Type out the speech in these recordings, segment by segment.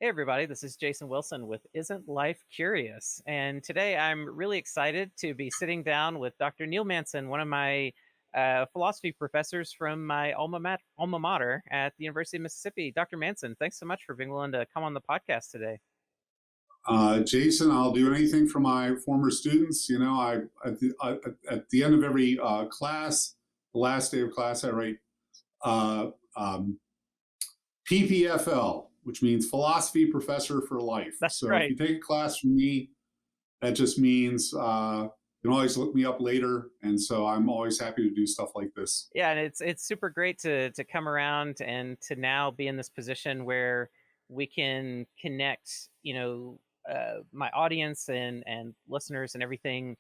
Hey everybody, this is Jason Wilson with Isn't Life Curious? And today I'm really excited to be sitting down with Dr. Neil Manson, one of my philosophy professors from my alma mater at the University of Mississippi. Dr. Manson, thanks so much for being willing to come on the podcast today. Jason, I'll do anything for my former students. At the end of every class, the last day of class, I write uh, um, PPFL, which means Philosophy Professor for Life. That's So if right. you take a class from me, that just means you can always look me up later. And so I'm always happy to do stuff like this. Yeah, and it's super great to come around and to now be in this position where we can connect, my audience and listeners and everything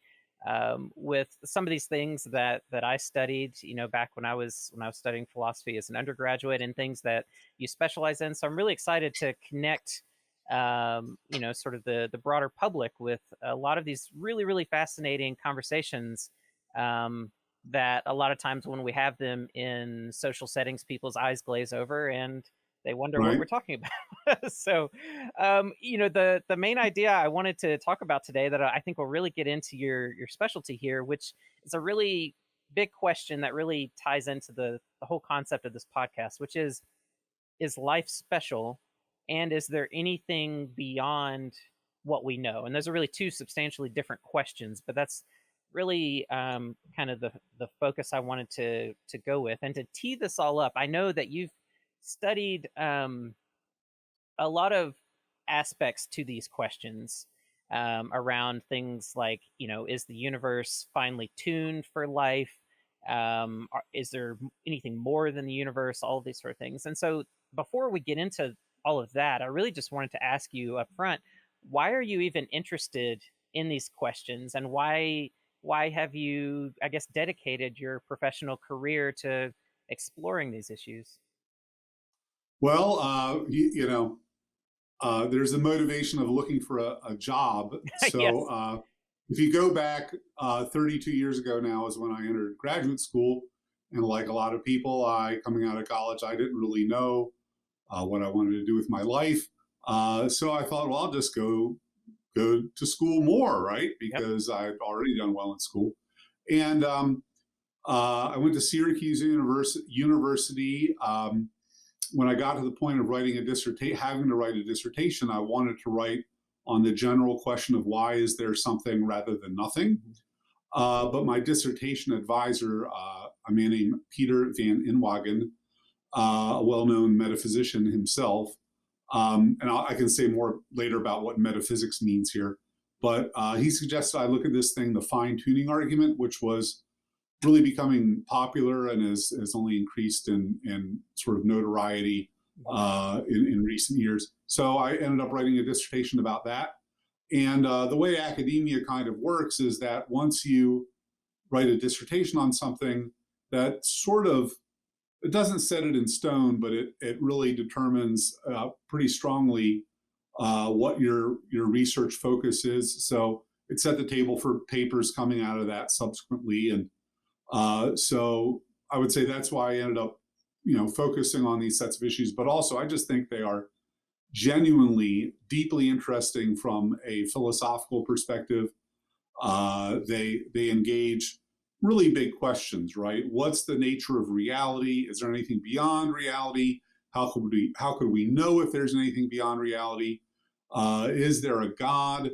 with some of these things that I studied, back when I was studying philosophy as an undergraduate, and things that you specialize in. So I'm really excited to connect, sort of the broader public with a lot of these really fascinating conversations. That a lot of times when we have them in social settings, people's eyes glaze over and they wonder what Right? we're talking about. So, the main idea I wanted to talk about today, that I think will really get into your specialty here, which is a really big question that really ties into the whole concept of this podcast, which is life special, and is there anything beyond what we know? And those are really two substantially different questions, but that's really kind of the focus I wanted to go with. And to tee this all up, I know that you've studied a lot of aspects to these questions, around things like, is the universe finely tuned for life? Is there anything more than the universe? All of these sort of things. And so before we get into all of that, I really just wanted to ask you up front, why are you even interested in these questions, and why have you, I guess, dedicated your professional career to exploring these issues? Well, there's a motivation of looking for a job. So Yes. if you go back 32 years ago now is when I entered graduate school. And like a lot of people, coming out of college, I didn't really know what I wanted to do with my life. So I thought, well, I'll just go to school more, right? Yep. Because I'd already done well in school. And I went to Syracuse University. When I got to the point of writing a dissertation, having to write a dissertation, I wanted to write on the general question of why is there something rather than nothing. But my dissertation advisor, a man named Peter van Inwagen, a well-known metaphysician himself, and I can say more later about what metaphysics means here. But he suggested I look at this thing, the fine-tuning argument, which was really becoming popular and has only increased in sort of notoriety in recent years. So I ended up writing a dissertation about that. And the way academia kind of works is that once you write a dissertation on something, that sort of it doesn't set it in stone, but it really determines pretty strongly what your research focus is. So it set the table for papers coming out of that subsequently, and so I would say that's why I ended up, focusing on these sets of issues. But also, I just think they are genuinely deeply interesting from a philosophical perspective. They engage really big questions, right? What's the nature of reality? Is there anything beyond reality? How could we know if there's anything beyond reality? Is there a God?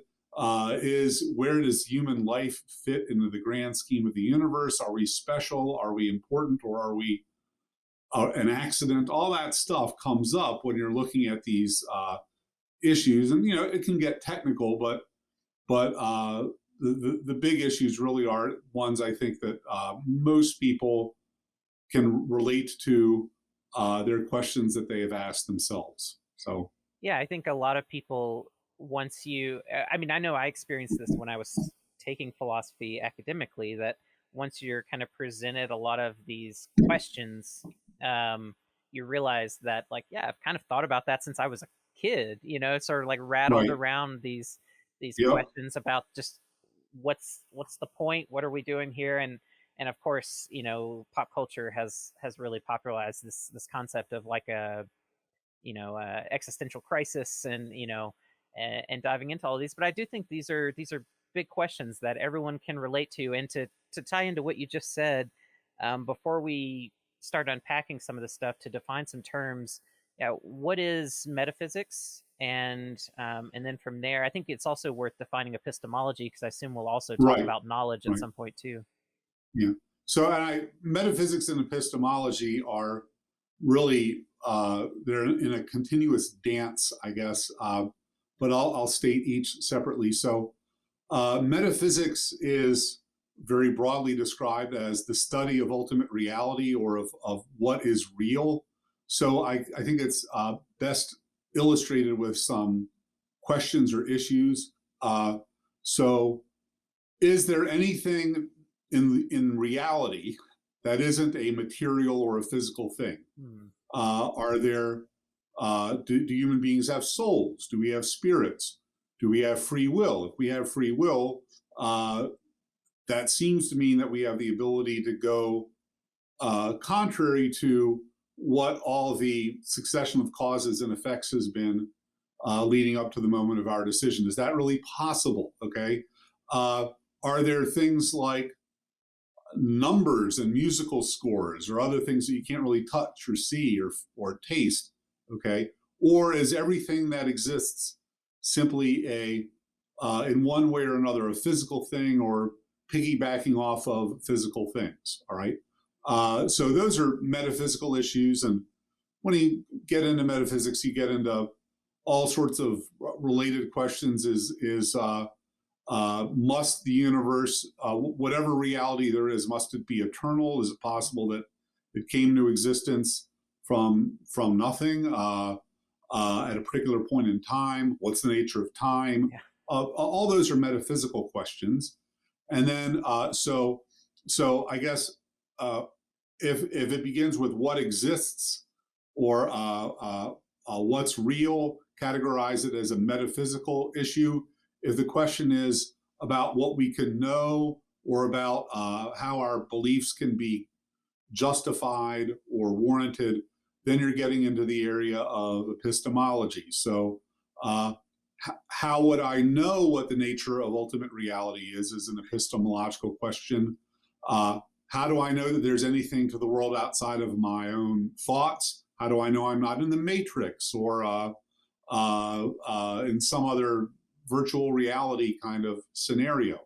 Is where does human life fit into the grand scheme of the universe? Are we special? Are we important? Or are we an accident? All that stuff comes up when you're looking at these issues, and it can get technical, but the big issues really are ones I think that most people can relate to their questions that they have asked themselves. So Yeah, I think a lot of people, once you, I mean, I know I experienced this when I was taking philosophy academically, that once you're kind of presented a lot of these questions, you realize that, like, yeah, I've kind of thought about that since I was a kid, sort of like rattled right, around these yep, questions about just what's the point? What are we doing here? And of course, pop culture has really popularized this concept of like existential crisis, and and diving into all of these. But I do think these are big questions that everyone can relate to. And to tie into what you just said, before we start unpacking some of the stuff, to define some terms. Yeah, what is metaphysics? And then from there, I think it's also worth defining epistemology, because I assume we'll also talk Right, about knowledge at right. some point too. Yeah. So metaphysics and epistemology are really they're in a continuous dance, I guess. But I'll state each separately. So metaphysics is very broadly described as the study of ultimate reality, or of what is real. So I think it's best illustrated with some questions or issues. So is there anything in reality that isn't a material or a physical thing? Are there do human beings have souls? Do we have spirits? Do we have free will? If we have free will, that seems to mean that we have the ability to go contrary to what all the succession of causes and effects has been leading up to the moment of our decision. Is that really possible? Okay. Are there things like numbers and musical scores, or other things that you can't really touch or see or taste? Okay. Or is everything that exists simply in one way or another, a physical thing, or piggybacking off of physical things? All right. So those are metaphysical issues. And when you get into metaphysics, you get into all sorts of related questions. Must the universe, whatever reality there is, must it be eternal? Is it possible that it came to existence from nothing at a particular point in time? What's the nature of time? Yeah. All those are metaphysical questions. And then, so I guess if it begins with what exists, or what's real, categorize it as a metaphysical issue. If the question is about what we can know, or about how our beliefs can be justified or warranted, then you're getting into the area of epistemology. So how would I know what the nature of ultimate reality is an epistemological question. How do I know that there's anything to the world outside of my own thoughts? How do I know I'm not in the Matrix, or in some other virtual reality kind of scenario?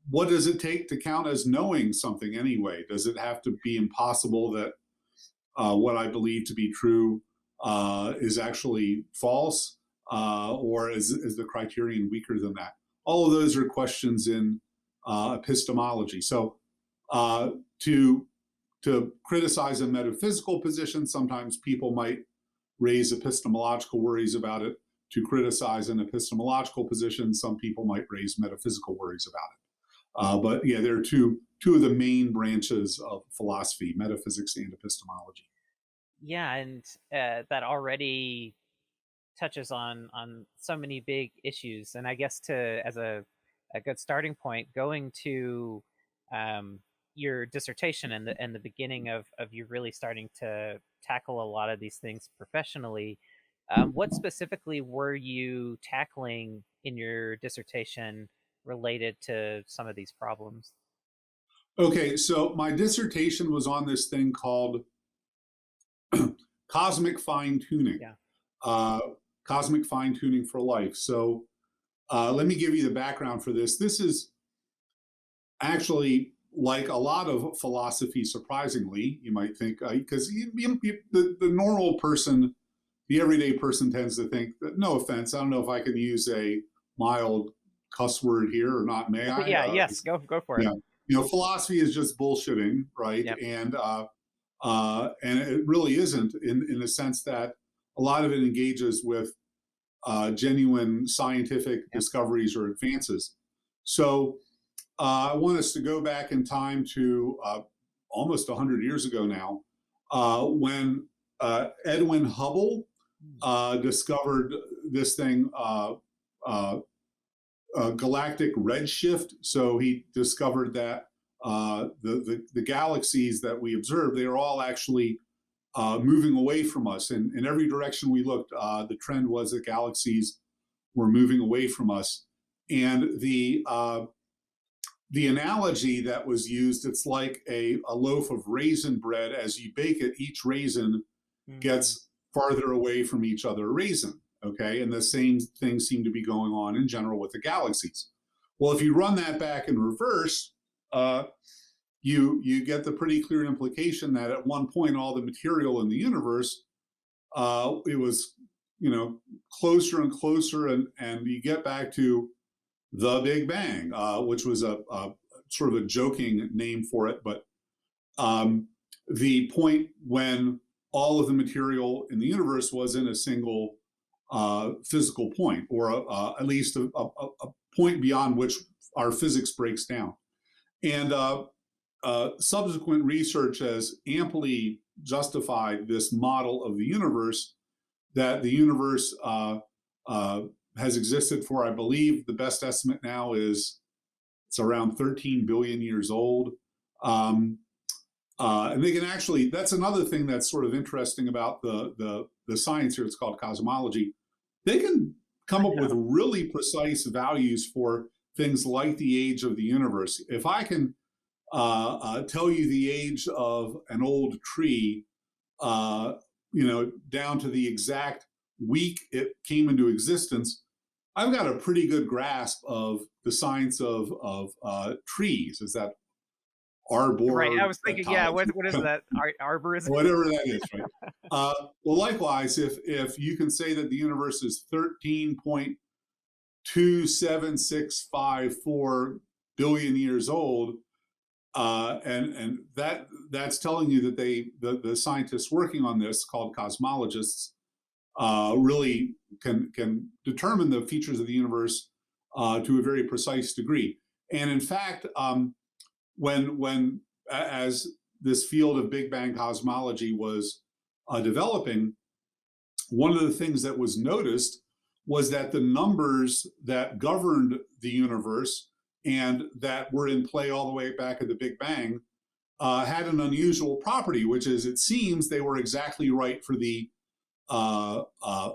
What does it take to count as knowing something anyway? Does it have to be impossible that what I believe to be true is actually false? Or is the criterion weaker than that? All of those are questions in epistemology. So to criticize a metaphysical position, sometimes people might raise epistemological worries about it. To criticize an epistemological position, some people might raise metaphysical worries about it. But yeah, there are two of the main branches of philosophy: metaphysics and epistemology. Yeah, and that already touches on so many big issues. And I guess as a good starting point, going to your dissertation and the beginning of you really starting to tackle a lot of these things professionally. What specifically were you tackling in your dissertation related to some of these problems? Okay, so my dissertation was on this thing called cosmic fine tuning. Yeah. Cosmic fine tuning for life. So let me give you the background for this. This is actually, like a lot of philosophy, surprisingly, you might think, because the normal person, the everyday person, tends to think that, no offense, I don't know if I can use a mild cuss word here or not, may I? Yeah, yes, go for it. Yeah, philosophy is just bullshitting, right? Yep. And it really isn't, in the sense that a lot of it engages with genuine scientific discoveries or advances. So I want us to go back in time to almost 100 years ago now, when Edwin Hubble discovered this thing, Galactic Redshift. So he discovered that the galaxies that we observe, they are all actually moving away from us. And in every direction we looked, the trend was that galaxies were moving away from us. And the analogy that was used, it's like a loaf of raisin bread. As you bake it, each raisin gets farther away from each other raisin. Okay, and the same things seem to be going on in general with the galaxies. Well, if you run that back in reverse, you get the pretty clear implication that at one point all the material in the universe, it was, closer and closer, and you get back to the Big Bang, which was a sort of a joking name for it, but the point when all of the material in the universe was in a single physical point, or at least a point beyond which our physics breaks down. And subsequent research has amply justified this model of the universe, that the universe has existed for, I believe, the best estimate now is it's around 13 billion years old. And they can actually, that's another thing that's sort of interesting about the science here. It's called cosmology. They can come up with really precise values for things like the age of the universe. If I can tell you the age of an old tree, down to the exact week it came into existence, I've got a pretty good grasp of the science of trees. Is that arbor? Right. I was thinking, yeah. What is that? Arborism? Whatever that is, right? Well, likewise, if you can say that the universe is 13.27654 billion years old, and that's telling you that the scientists working on this, called cosmologists, really can determine the features of the universe to a very precise degree. And in fact, when as this field of Big Bang cosmology was developing, one of the things that was noticed was that the numbers that governed the universe and that were in play all the way back at the Big Bang had an unusual property, which is, it seems they were exactly right for the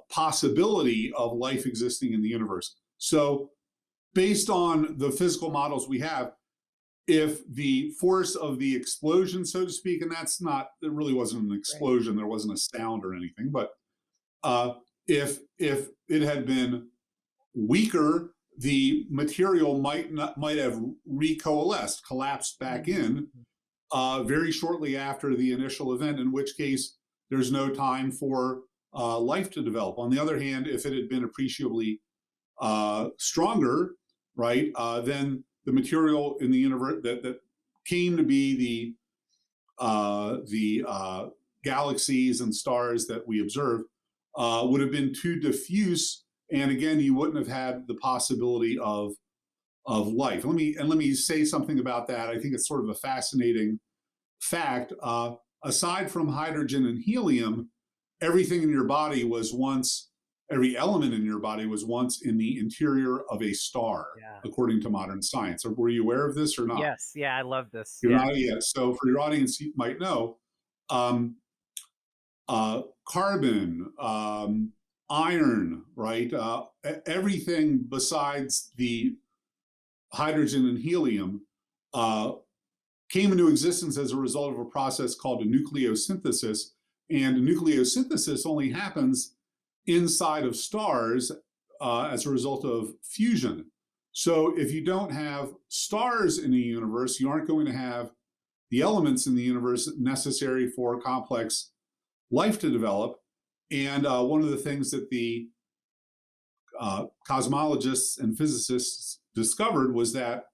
possibility of life existing in the universe. So based on the physical models we have, if the force of the explosion, so to speak, and it really wasn't an explosion, there wasn't a sound or anything, but if it had been weaker, the material might have recoalesced, collapsed back in very shortly after the initial event, in which case there's no time for life to develop. On the other hand, if it had been appreciably stronger, right, then the material in the universe that came to be the galaxies and stars that we observe would have been too diffuse, and again, you wouldn't have had the possibility of life. Let me say something about that. I think it's sort of a fascinating fact. Aside from hydrogen and helium, everything in your body was once, every element in your body was once in the interior of a star, according to modern science. Were you aware of this or not? Yes. Yeah, I love this. You're not yet. So for your audience, you might know, carbon, iron, right? Everything besides the hydrogen and helium came into existence as a result of a process called a nucleosynthesis. And nucleosynthesis only happens inside of stars as a result of fusion. So if you don't have stars in the universe, you aren't going to have the elements in the universe necessary for complex life to develop. And one of the things that the cosmologists and physicists discovered was that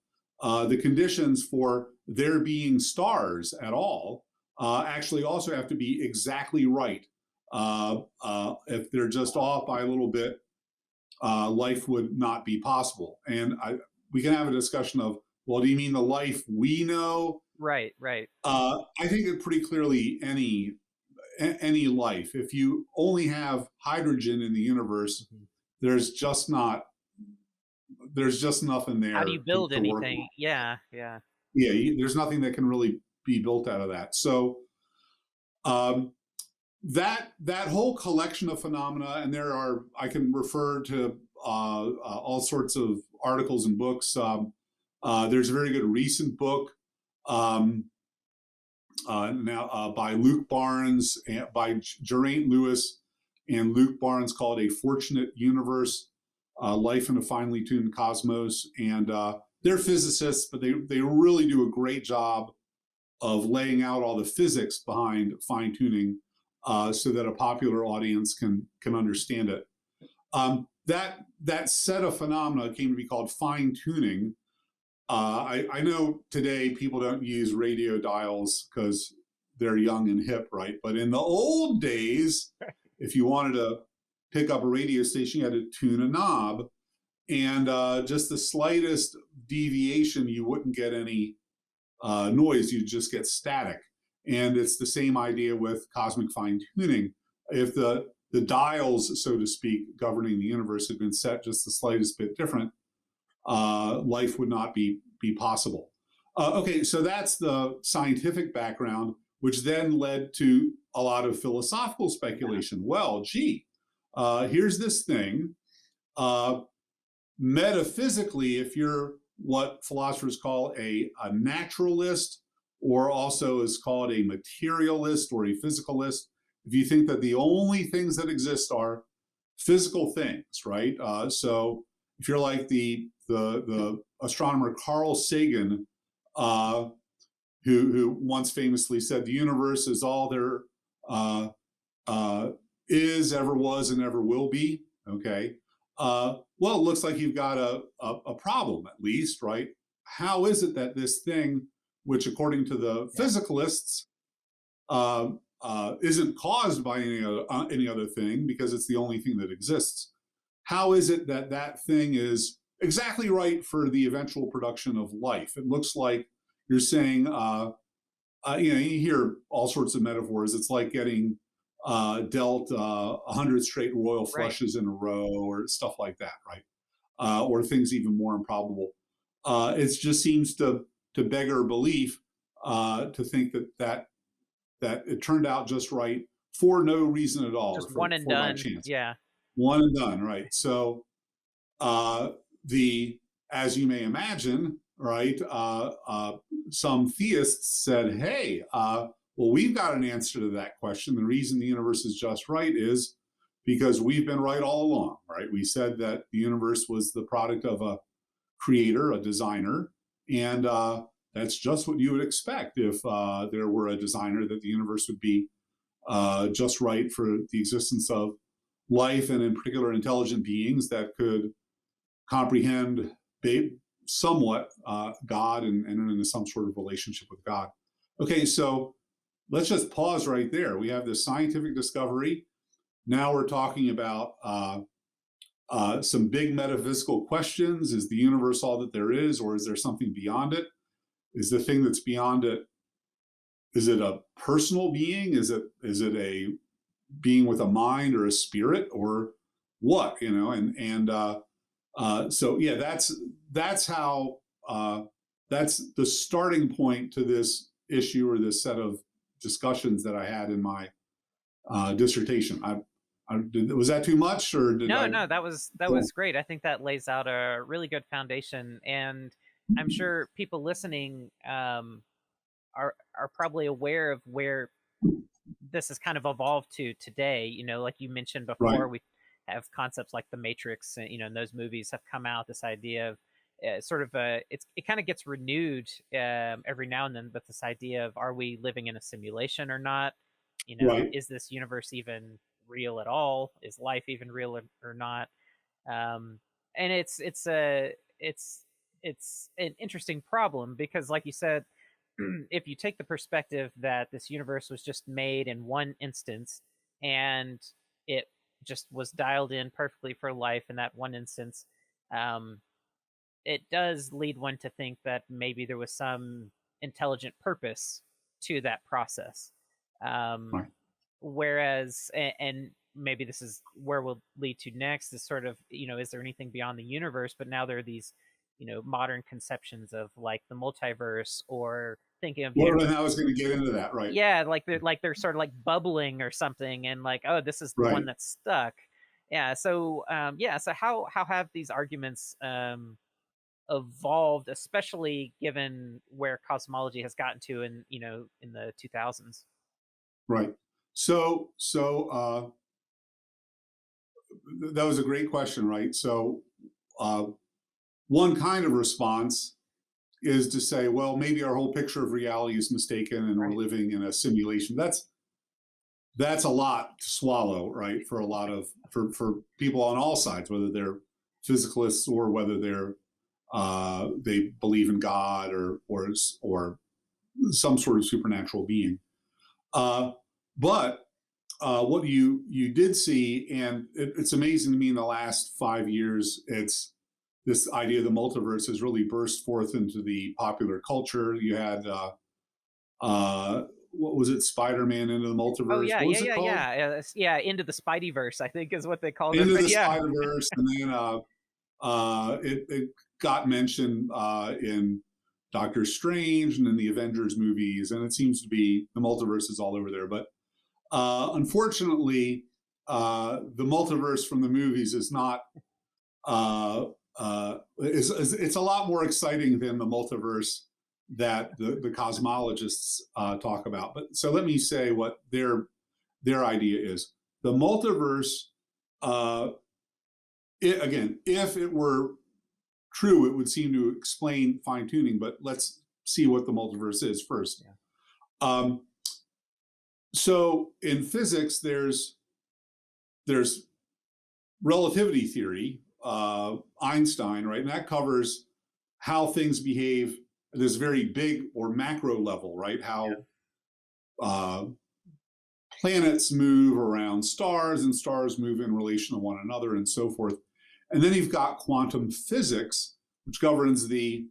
the conditions for there being stars at all actually also have to be exactly right. If they're just off by a little bit, life would not be possible. And we can have a discussion of, well, do you mean the life we know? Right. I think it pretty clearly any life. If you only have hydrogen in the universe, there's just nothing there. How do you build anything? Yeah. There's nothing that can really be built out of that. So that whole collection of phenomena, and I can refer to all sorts of articles and books. There's a very good recent book um, now by Luke Barnes and by Geraint Lewis and Luke Barnes called A Fortunate Universe, Life in a Finely Tuned Cosmos. And they're physicists, but they really do a great job of laying out all the physics behind fine tuning so that a popular audience can understand it. That set of phenomena came to be called fine tuning. I know today people don't use radio dials because they're young and hip, right? But in the old days, if you wanted to pick up a radio station, you had to tune a knob, and just the slightest deviation, you wouldn't get any noise, you'd just get static. And it's the same idea with cosmic fine tuning. If the dials, so to speak, governing the universe had been set just the slightest bit different, life would not be possible. Okay, so that's the scientific background, which then led to a lot of philosophical speculation. Well, gee, here's this thing. Metaphysically, if you're what philosophers call a naturalist, or also is called a materialist or a physicalist, if you think that the only things that exist are physical things, right? So if you're like the astronomer Carl Sagan, who once famously said the universe is all there is, ever was, and ever will be. Okay. Well, it looks like you've got a problem, at least, right? How is it that this thing, which according to the physicalists isn't caused by any other thing because it's the only thing that exists, how is it that that thing is exactly right for the eventual production of life? It looks like you're saying, you hear all sorts of metaphors. It's like getting dealt 100 straight royal flushes in a row, or stuff like that, right? Or things even more improbable. It just seems to beggar belief to think that it turned out just right for no reason at all, Just or one and for by done. chance. Yeah. One and done, right? So as you may imagine, right, some theists said, hey, well, we've got an answer to that question. The reason the universe is just right is because we've been right all along, right? We said that the universe was the product of a creator, a designer, and that's just what you would expect if there were a designer, that the universe would be just right for the existence of life, and in particular intelligent beings that could comprehend somewhat God and enter into some sort of relationship with God. Okay, so let's just pause right there. We have this scientific discovery. Now we're talking about some big metaphysical questions. Is the universe all that there is, or is there something beyond it? Is the thing that's beyond it, is it a personal being? Is it a being with a mind or a spirit, or what? So yeah, that's how that's the starting point to this issue, or this set of discussions that I had in my dissertation. Was that too much, or did I? No, that was great. I think that lays out a really good foundation, and I'm sure people listening are probably aware of where this has kind of evolved to today. Like you mentioned before, Right. we have concepts like the Matrix, and those movies have come out. This idea of sort of it kind of gets renewed every now and then, but this idea of, are we living in a simulation or not? Right. Is this universe even real at all? Is life even real or not? And it's an interesting problem because, like you said, if you take the perspective that this universe was just made in one instance and it just was dialed in perfectly for life in that one instance, it does lead one to think that maybe there was some intelligent purpose to that process. Um, Right. Whereas, and maybe this is where we'll lead to next, is sort of, is there anything beyond the universe? But now there are these modern conceptions of like the multiverse, or thinking of Well, and I was going to get into that, right? yeah, like they're sort of like bubbling or something, and like, oh, this is the one Right. that's stuck. Yeah. So so how have these arguments evolved, especially given where cosmology has gotten to in the 2000s? Right. So that was a great question, right? So uh, one kind of response is to say, well, maybe our whole picture of reality is mistaken and we're Right. living in a simulation. That's a lot to swallow, right? For a lot of for people on all sides, whether they're physicalists or whether they believe in God or some sort of supernatural being. But what you did see, and it's amazing to me in the last 5 years, it's this idea of the multiverse has really burst forth into the popular culture. You had what was it, Spider-Man Into the Oh Multiverse? yeah, What yeah, was it yeah, called? yeah. Into the Spideyverse, I think, is what they called it. Into But the yeah, Spider-Verse, and then it got mentioned in Doctor Strange and in the Avengers movies, and it seems to be the multiverse is all over there. But unfortunately, the multiverse from the movies is not. It's a lot more exciting than the multiverse that the cosmologists talk about. But so let me say what their idea is. The multiverse, uh, again, if it were true, it would seem to explain fine tuning. But let's see what the multiverse is first. yeah. Um, so in physics, there's relativity theory, Einstein, right, and that covers how things behave at this very big or macro level, right? How uh, planets move around stars and stars move in relation to one another and so forth. And then you've got quantum physics, which governs the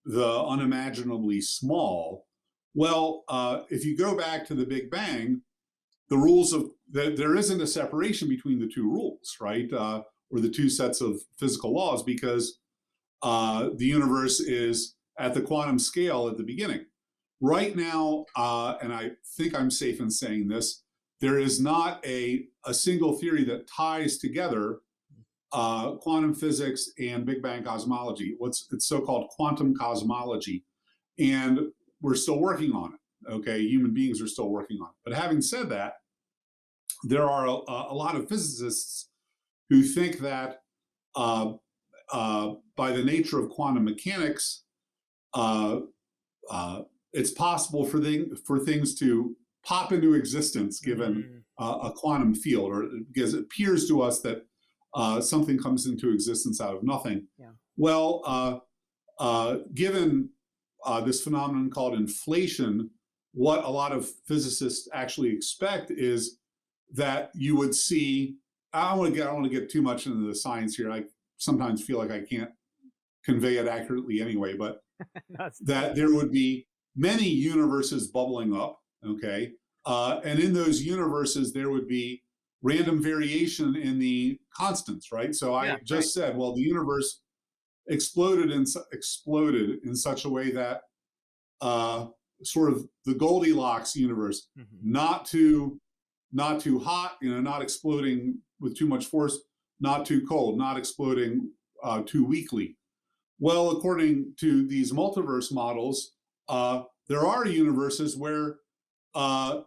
unimaginably small. Well, if you go back to the Big Bang, the rules of there isn't a separation between the two rules, right? Or the two sets of physical laws, because the universe is at the quantum scale at the beginning. Right now, and I think I'm safe in saying this, there is not a single theory that ties together quantum physics and Big Bang cosmology. It's so-called quantum cosmology, and we're still working on it. Okay, human beings are still working on it. But having said that, there are a lot of physicists who think that by the nature of quantum mechanics, uh, it's possible for things to pop into existence given Mm, a quantum field, or because it appears to us that something comes into existence out of nothing. yeah. Well, given this phenomenon called inflation, what a lot of physicists actually expect is that you would see. I don't want to get too much into the science here. I sometimes feel like I can't convey it accurately anyway, but No, it's that there would be many universes bubbling up, okay? And in those universes, there would be random variation in the constants, right? So yeah, I right. just said, well, the universe exploded in such a way that sort of the Goldilocks universe, Hmm. not too hot, not exploding with too much force, not too cold, not exploding too weakly. Well, according to these multiverse models, there are universes where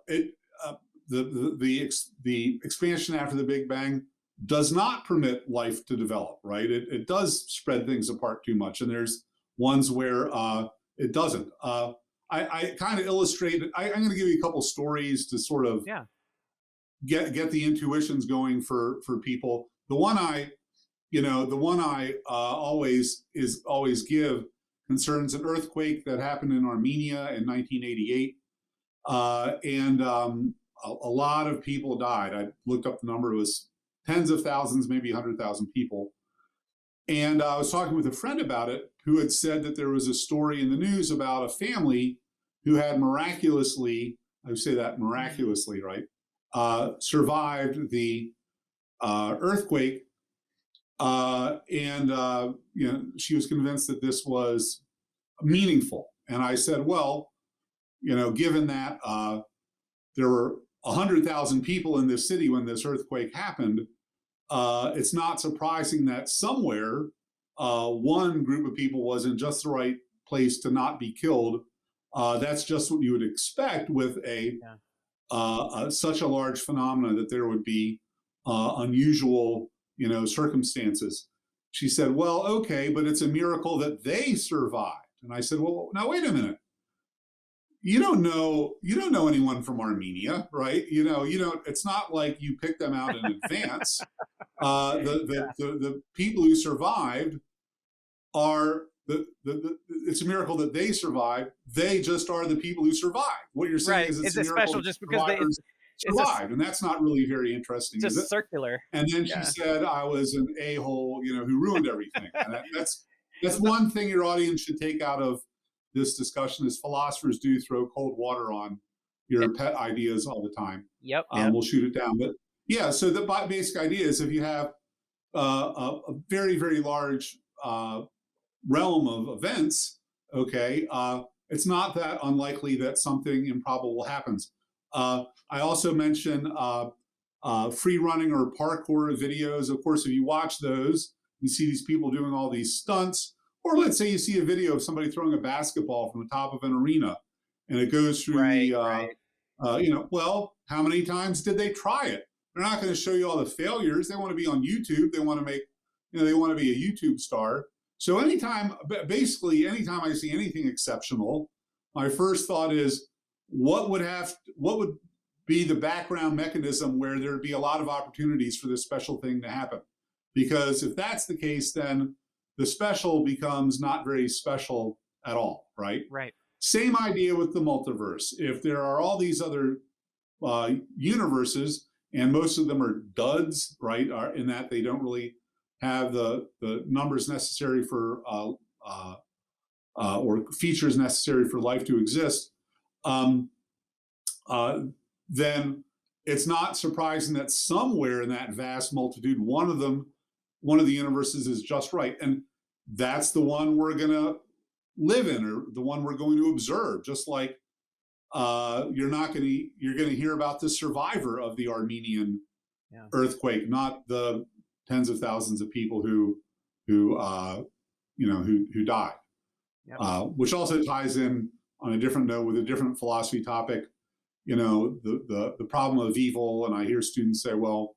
it the expansion after the Big Bang does not permit life to develop. Right? It does spread things apart too much, and there's ones where it doesn't. I kind of illustrate. I'm going to give you a couple stories to sort of Yeah. get the intuitions going for people. The one I always give concerns an earthquake that happened in Armenia in 1988, and a lot of people died. I looked up the number; it was tens of thousands, maybe 100,000 people. And I was talking with a friend about it, who had said that there was a story in the news about a family who had miraculously, I would say that Mm, miraculously, right, survived the earthquake, She was convinced that this was meaningful. And I said, well, given that there were 100,000 people in this city when this earthquake happened, it's not surprising that somewhere one group of people was in just the right place to not be killed. That's just what you would expect with such a large phenomenon, that there would be unusual, circumstances. She said, well, okay, but it's a miracle that they survived. And I said, well, now wait a minute. You don't know anyone from Armenia, right? You don't. It's not like you picked them out in advance. The people who survived are it's a miracle that they survived. They just are the people who survived. What you're saying is it's a miracle special just because they survived, and that's not really very interesting. Just is it? Circular. And then she said I was an a-hole, who ruined everything. And that's one thing your audience should take out of this discussion is philosophers do throw cold water on your pet ideas all the time. Yep. We'll shoot it down. But yeah, so the basic idea is if you have a very, very large realm of events, okay, it's not that unlikely that something improbable happens. I also mentioned free running or parkour videos. Of course, if you watch those, you see these people doing all these stunts. Or let's say you see a video of somebody throwing a basketball from the top of an arena, and it goes through well, how many times did they try it? They're not going to show you all the failures. They want to be on YouTube. They want to make, they want to be a YouTube star. So anytime I see anything exceptional, my first thought is, what would be the background mechanism where there'd be a lot of opportunities for this special thing to happen? Because if that's the case, then the special becomes not very special at all, right? Right. Same idea with the multiverse. If there are all these other universes, and most of them are duds, right, in that they don't really have the numbers necessary for or features necessary for life to exist, then it's not surprising that somewhere in that vast multitude, one of the universes is just right. And that's the one we're going to live in, or the one we're going to observe. Just like you're going to hear about the survivor of the Armenian earthquake, not the tens of thousands of people who died. Yep. Which also ties in on a different note with a different philosophy topic. The problem of evil, and I hear students say, well,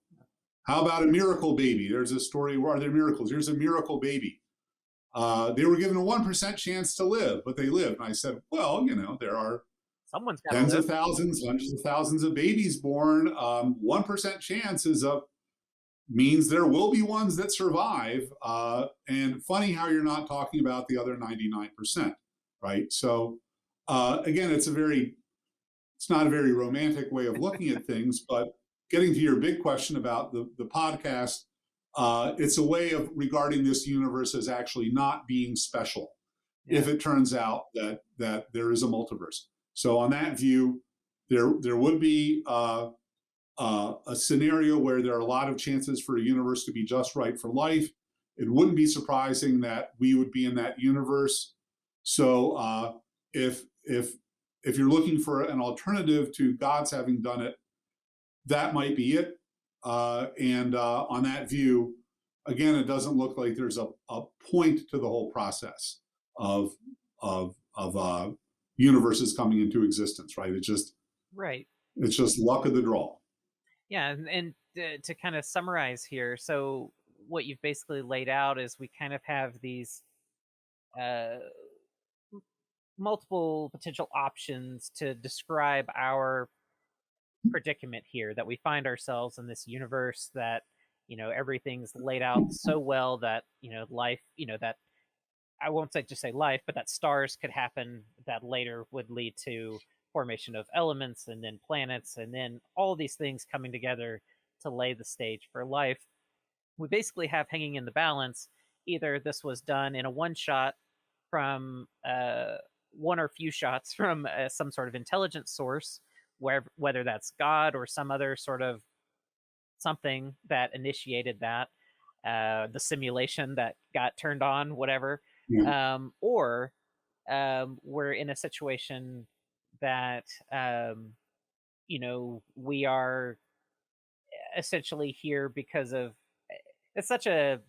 how about a miracle baby? There's a story, where are there miracles? Here's a miracle baby. They were given a 1% chance to live, but they lived. And I said, well, there are tens of thousands, hundreds of thousands of babies born. 1% chance means there will be ones that survive. And funny how you're not talking about the other 99%, right? So again, it's not a very romantic way of looking at things, but getting to your big question about the podcast, it's a way of regarding this universe as actually not being special, if it turns out that there is a multiverse. So on that view, there would be a scenario where there are a lot of chances for a universe to be just right for life. It wouldn't be surprising that we would be in that universe. So if you're looking for an alternative to God's having done it, that might be it. And on that view, again, it doesn't look like there's a point to the whole process of universes coming into existence, right? It's just luck of the draw. Yeah, and to kind of summarize here, so what you've basically laid out is we kind of have these multiple potential options to describe our predicament here, that we find ourselves in this universe that everything's laid out so well that life, that I won't just say life, but that stars could happen that later would lead to formation of elements and then planets and then all these things coming together to lay the stage for life. We basically have hanging in the balance, either this was done in a one shot from one or few shots from some sort of intelligent source, whether that's God or some other sort of something that initiated that, the simulation that got turned on, whatever, Yeah. or we're in a situation that we are essentially here because of it's such a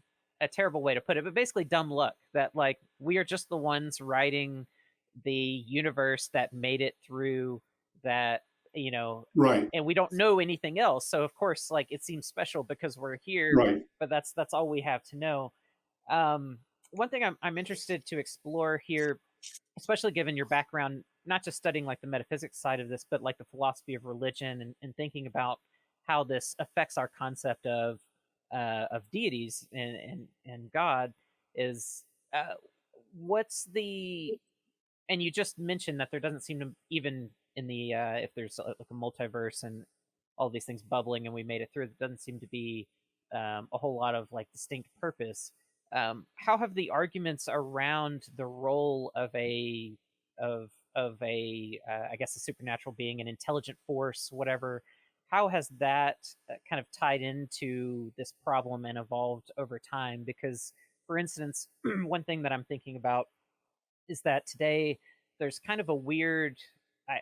terrible way to put it, but basically dumb luck that like we are just the ones writing the universe that made it through that, Right. and we don't know anything else. So of course, like it seems special because we're here, Right. but that's all we have to know. One thing I'm interested to explore here, especially given your background, not just studying like the metaphysics side of this, but like the philosophy of religion and thinking about how this affects our concept of deities and God, is what's the and you just mentioned that there doesn't seem to, even in the if there's like a multiverse and all these things bubbling and we made it through, there doesn't seem to be a whole lot of like distinct purpose. How have the arguments around the role of a I guess a supernatural being, an intelligent force, whatever, how has that kind of tied into this problem and evolved over time? Because, for instance, one thing that I'm thinking about is that today there's kind of a weird,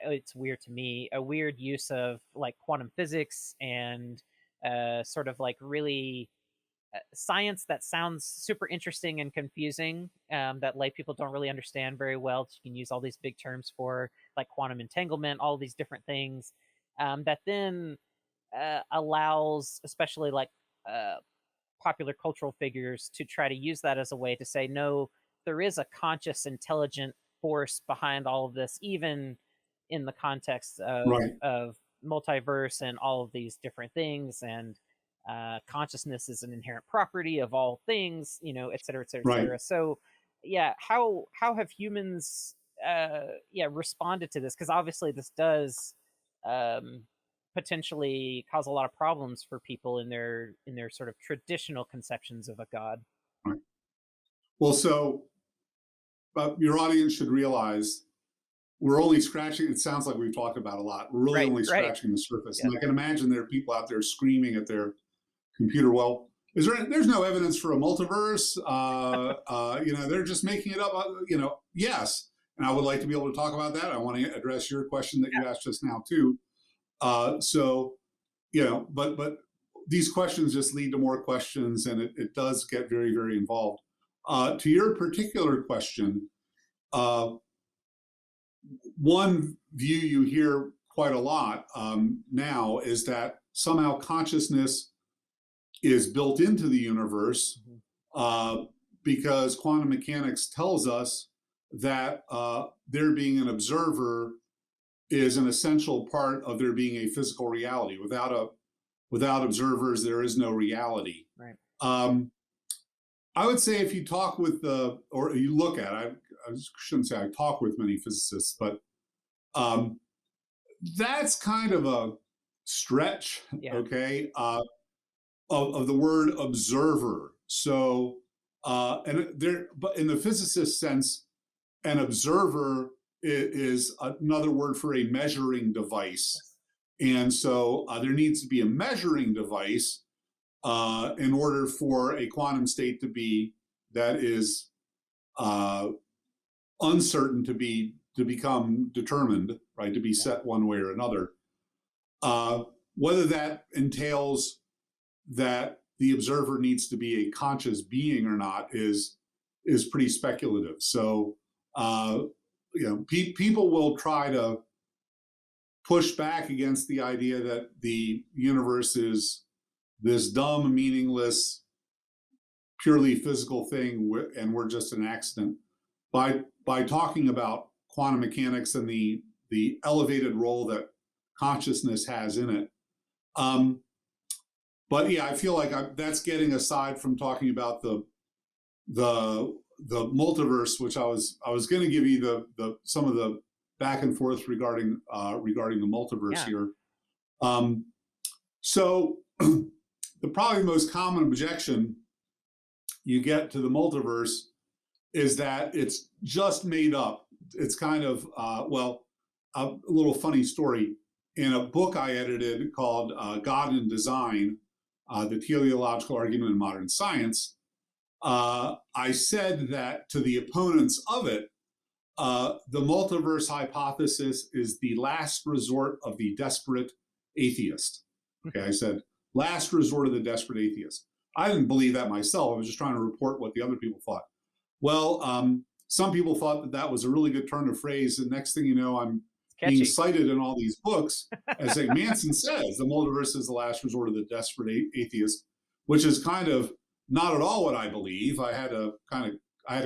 it's weird to me, a weird use of like quantum physics and sort of like really science that sounds super interesting and confusing, that lay people don't really understand very well. You can use all these big terms for like quantum entanglement, all these different things, that then allows, especially like popular cultural figures, to try to use that as a way to say, no, there is a conscious, intelligent force behind all of this, even in the context Right. of multiverse and all of these different things. And consciousness is an inherent property of all things, et cetera, et cetera, et Right. cetera. So, yeah, how have humans, responded to this? Because obviously, this does um, potentially cause a lot of problems for people in their sort of traditional conceptions of a god. Right. Well, so your audience should realize we're only scratching. It sounds like we've talked about a lot. We're really Right, only right, scratching the surface. yeah, And I can imagine there are people out there screaming at their computer. Well, there's no evidence for a multiverse. They're just making it up. Yes. And I would like to be able to talk about that. I want to address your question that you asked just now too. But these questions just lead to more questions, and it does get very, very involved. To your particular question, uh, one view you hear quite a lot now is that somehow consciousness is built into the universe, mhm, uh, because quantum mechanics tells us that there being an observer is an essential part of there being a physical reality. Without observers, there is no reality. right, Um, I would say if you talk with or you look at, I shouldn't say I talk with many physicists, but um, that's kind of a stretch, yeah, okay, of the word observer. So, but in the physicist sense, an observer is another word for a measuring device. yes, And so there needs to be a measuring device in order for a quantum state to be that is uh, uncertain to become determined, right? To be yeah, set one way or another. Whether that entails that the observer needs to be a conscious being or not is pretty speculative. So people will try to push back against the idea that the universe is this dumb, meaningless, purely physical thing, and we're just an accident by talking about quantum mechanics and the elevated role that consciousness has in it. But yeah, I feel like that's getting aside from talking about the multiverse, which I was going to give you some of the back and forth regarding the multiverse yeah, here. So the probably most common objection you get to the multiverse is that it's just made up. It's kind of a little funny story. In a book I edited called God in Design, the teleological argument in modern science, I said that to the opponents of it, the multiverse hypothesis is the last resort of the desperate atheist. Okay, I said, last resort of the desperate atheist. I didn't believe that myself. I was just trying to report what the other people thought. Well, some people thought that that was a really good turn of phrase. And next thing you know, I'm being cited in all these books as like Manson says, the multiverse is the last resort of the desperate atheist, which is kind of not at all what I believe. I had to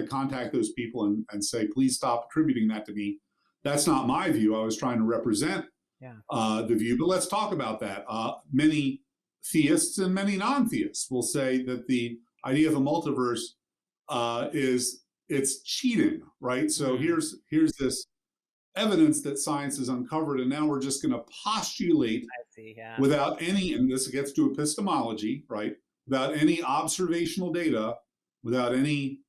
contact those people and say, please stop attributing that to me. That's not my view. I was trying to represent the view, but let's talk about that. Many theists and many non-theists will say that the idea of a multiverse it's cheating, right? So here's this evidence that science has uncovered, and now we're just going to postulate without any, and this gets to epistemology, right? Without any observational data, without any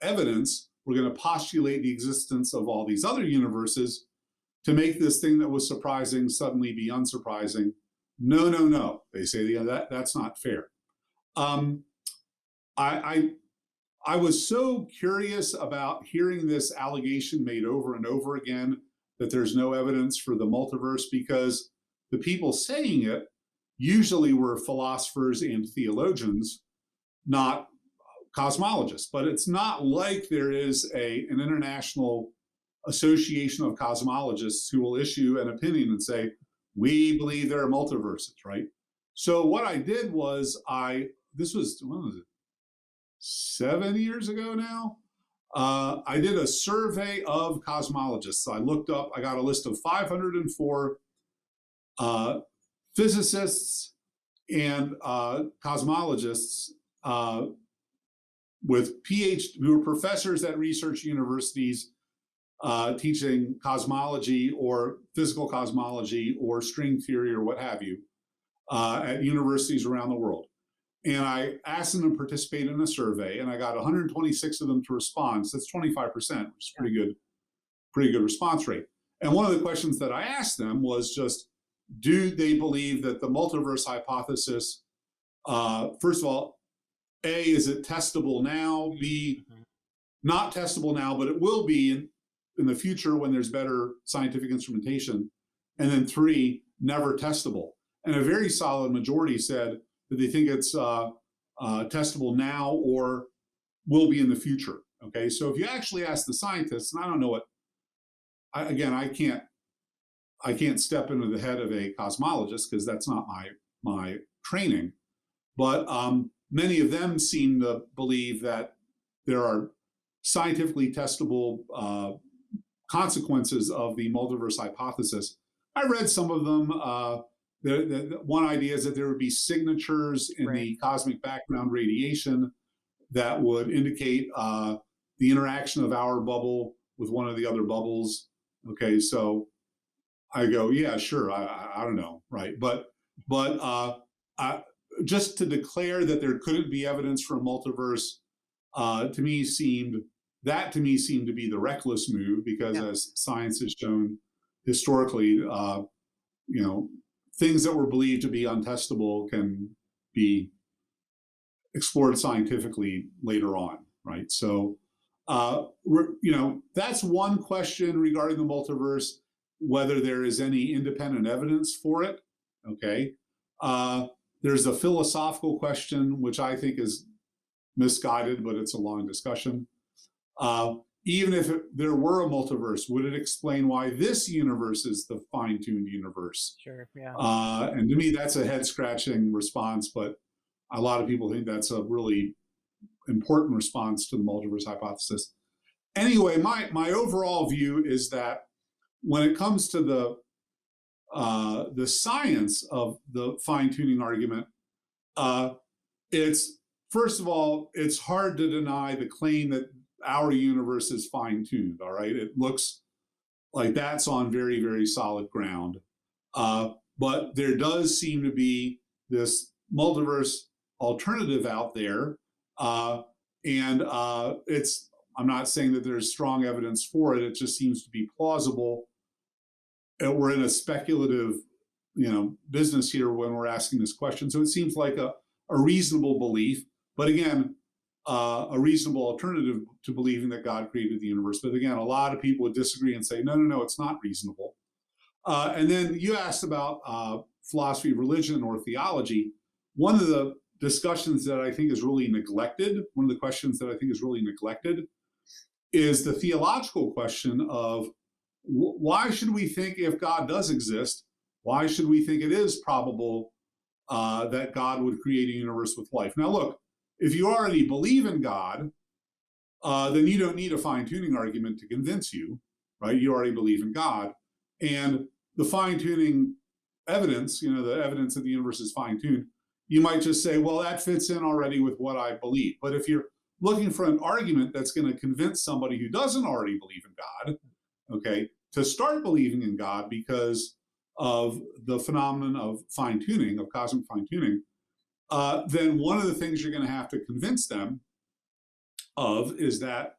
evidence, we're going to postulate the existence of all these other universes to make this thing that was surprising suddenly be unsurprising. No, no, no. They say that's not fair. I was so curious about hearing this allegation made over and over again that there's no evidence for the multiverse, because the people saying it usually were philosophers and theologians, not cosmologists. But it's not like there is an international association of cosmologists who will issue an opinion and say, we believe there are multiverses, right? So what I did was this was, when was it? 7 years ago now. I did a survey of cosmologists. I looked up, I got a list of 504 physicists and cosmologists with PhD, who were professors at research universities teaching cosmology or physical cosmology or string theory or what have you at universities around the world. And I asked them to participate in a survey, and I got 126 of them to respond. So that's 25%, which is pretty good response rate. And one of the questions that I asked them was just, do they believe that the multiverse hypothesis, first of all, A, is it testable now? B, not testable now, but it will be in the future when there's better scientific instrumentation. And then 3, never testable. And a very solid majority said that they think it's testable now or will be in the future. Okay, so if you actually ask the scientists, and I don't know what, I can't step into the head of a cosmologist because that's not my training, but many of them seem to believe that there are scientifically testable consequences of the multiverse hypothesis. I read some of them. The one idea is that there would be signatures in the cosmic background radiation that would indicate the interaction of our bubble with one of the other bubbles. Okay, so I go, yeah, sure. I don't know, right? But just to declare that there couldn't be evidence for a multiverse, to me seemed to be the reckless move, because as science has shown historically, things that were believed to be untestable can be explored scientifically later on, right? So, that's one question regarding the multiverse, whether there is any independent evidence for it, okay? There's a philosophical question, which I think is misguided, but it's a long discussion. Even if there were a multiverse, would it explain why this universe is the fine-tuned universe? Sure, yeah. And to me, that's a head-scratching response, but a lot of people think that's a really important response to the multiverse hypothesis. Anyway, my overall view is that when it comes to the science of the fine-tuning argument, it's, first of all, it's hard to deny the claim that our universe is fine-tuned, all right? It looks like that's on very, very solid ground. But there does seem to be this multiverse alternative out there. And I'm not saying that there's strong evidence for it. It just seems to be plausible. We're in a speculative business here when we're asking this question. So it seems like a reasonable belief, but again, a reasonable alternative to believing that God created the universe. But again, a lot of people would disagree and say, no, it's not reasonable. And then you asked about philosophy of religion or theology. One of the discussions that I think is really neglected, one of the questions that I think is really neglected, is the theological question of why should we think, if God does exist, why should we think it is probable that God would create a universe with life? Now, look, if you already believe in God, then you don't need a fine-tuning argument to convince you, right? You already believe in God. And the fine-tuning evidence, the evidence that the universe is fine-tuned, you might just say, well, that fits in already with what I believe. But if you're looking for an argument that's going to convince somebody who doesn't already believe in God, okay, to start believing in God because of the phenomenon of fine-tuning, of cosmic fine-tuning, then one of the things you're going to have to convince them of is that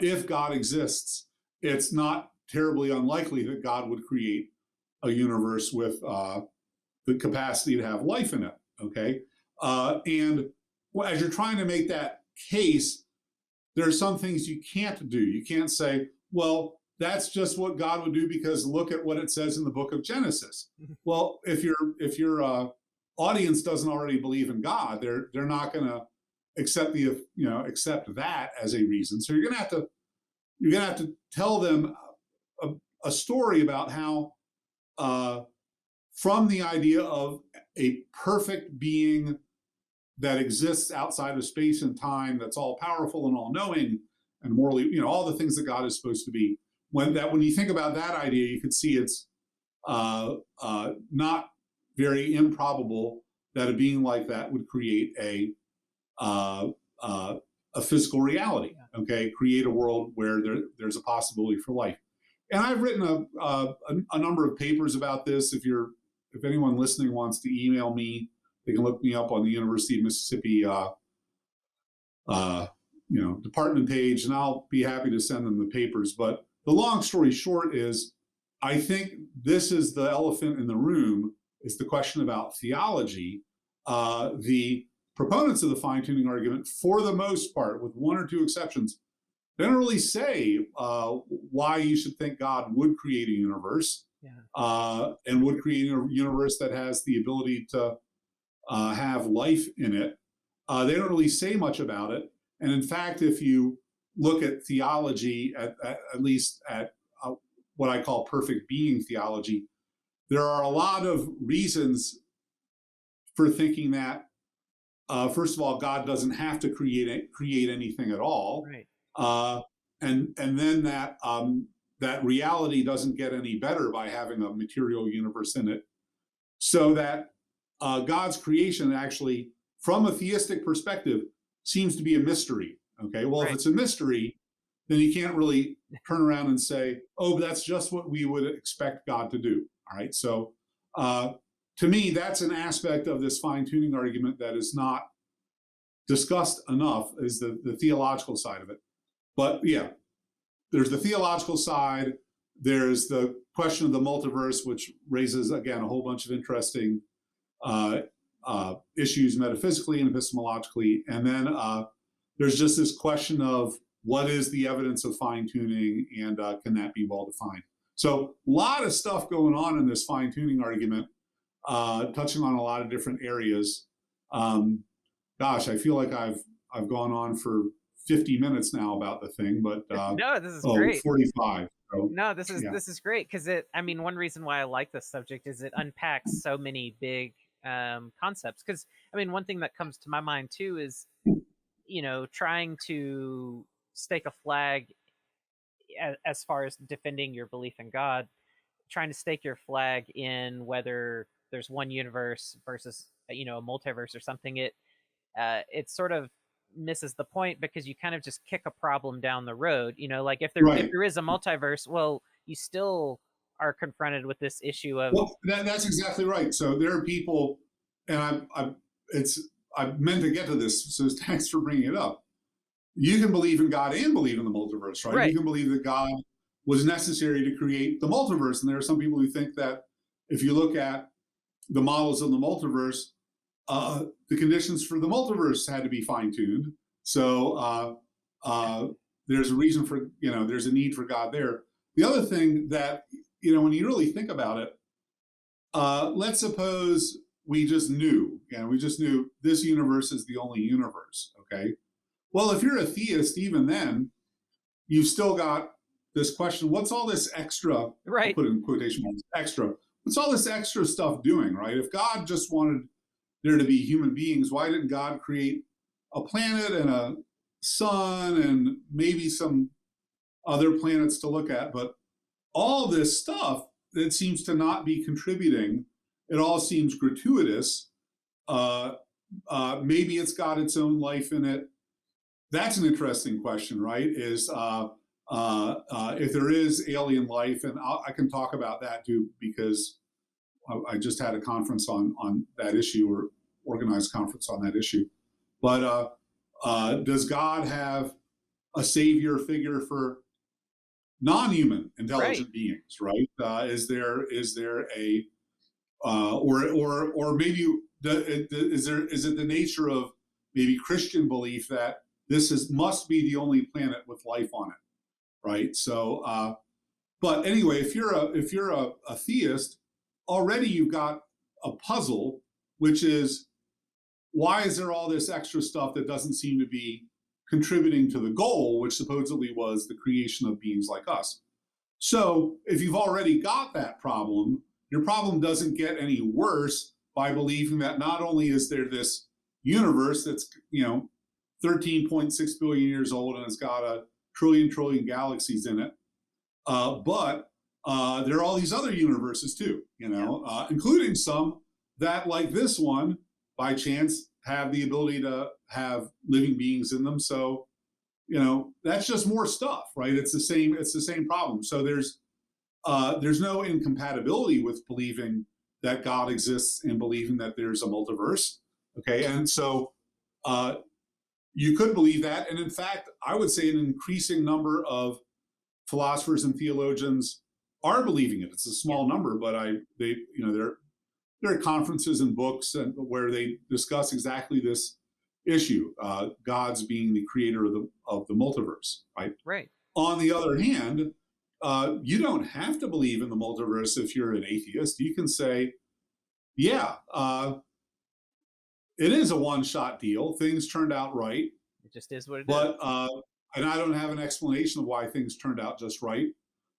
if God exists, it's not terribly unlikely that God would create a universe with the capacity to have life in it, okay? And as you're trying to make that case, there are some things you can't do. You can't say, well, that's just what God would do because look at what it says in the book of Genesis. Well, if your audience doesn't already believe in God, they're not going to accept that as a reason. So you're going to have to tell them a story about how from the idea of a perfect being that exists outside of space and time, that's all powerful and all knowing and morally, all the things that God is supposed to be. When you think about that idea, you can see it's not very improbable that a being like that would create a physical reality. Okay, create a world where there's a possibility for life. And I've written a number of papers about this. If anyone listening wants to email me, they can look me up on the University of Mississippi department page, and I'll be happy to send them the papers. But the long story short is, I think this is the elephant in the room, is the question about theology. The proponents of the fine-tuning argument, for the most part, with one or two exceptions, they don't really say why you should think God would create a universe, and would create a universe that has the ability to have life in it. They don't really say much about it. And in fact, if you look at theology, at least at what I call perfect being theology, there are a lot of reasons for thinking that, first of all, God doesn't have to create anything at all. Right. And then that reality doesn't get any better by having a material universe in it. So that God's creation actually, from a theistic perspective, seems to be a mystery. Okay, well, Right. if it's a mystery, then you can't really turn around and say, oh, that's just what we would expect God to do. All right, so to me, that's an aspect of this fine-tuning argument that is not discussed enough, is the theological side of it. But yeah, there's the theological side. There's the question of the multiverse, which raises, again, a whole bunch of interesting issues metaphysically and epistemologically. And then there's just this question of what is the evidence of fine-tuning, and can that be well-defined? So a lot of stuff going on in this fine-tuning argument, touching on a lot of different areas. Gosh, I feel like I've gone on for 50 minutes now about the thing, but no, this is great. 45. So, No, this is great because one reason why I like this subject is it unpacks so many big concepts. Because one thing that comes to my mind too is, trying to stake a flag as far as defending your belief in God, trying to stake your flag in whether there's one universe versus a multiverse or something. It sort of misses the point because you kind of just kick a problem down the road. Like if there is a multiverse, well, you still are confronted with this issue of. Well, that's exactly right. So there are people, and I meant to get to this, so thanks for bringing it up. You can believe in God and believe in the multiverse, right? You can believe that God was necessary to create the multiverse, and there are some people who think that if you look at the models of the multiverse, the conditions for the multiverse had to be fine-tuned. So there's a reason for, there's a need for God there. The other thing that, when you really think about it, let's suppose we just knew this universe is the only universe, okay? Well, if you're a theist, even then, you've still got this question, what's all this extra, right. I'll put in quotation marks, extra, what's all this extra stuff doing, right? If God just wanted there to be human beings, why didn't God create a planet and a sun and maybe some other planets to look at? But all this stuff that seems to not be contributing, it all seems gratuitous. Maybe it's got its own life in it. That's an interesting question, right? Is if there is alien life, and I can talk about that too, because I just had a conference on that issue, or organized conference on that issue. But does God have a savior figure for non-human intelligent beings, right? Is there a or maybe is it the nature of maybe Christian belief that this must be the only planet with life on it, right? So, but anyway, if you're a theist, already you've got a puzzle, which is, why is there all this extra stuff that doesn't seem to be contributing to the goal, which supposedly was the creation of beings like us? So if you've already got that problem, your problem doesn't get any worse by believing that not only is there this universe that's 13.6 billion years old and it's got a trillion galaxies in it, but there are all these other universes too, including some that, like this one, by chance have the ability to have living beings in them. So, that's just more stuff, right? It's the same problem. So there's no incompatibility with believing that God exists and believing that there's a multiverse. Okay. And so you could believe that. And in fact, I would say an increasing number of philosophers and theologians are believing it. It's a small number, but there are conferences and books where they discuss exactly this issue, God's being the creator of the multiverse, right? Right. On the other hand, you don't have to believe in the multiverse if you're an atheist. You can say, yeah, it is a one-shot deal. Things turned out right. It just is what it is. But and I don't have an explanation of why things turned out just right.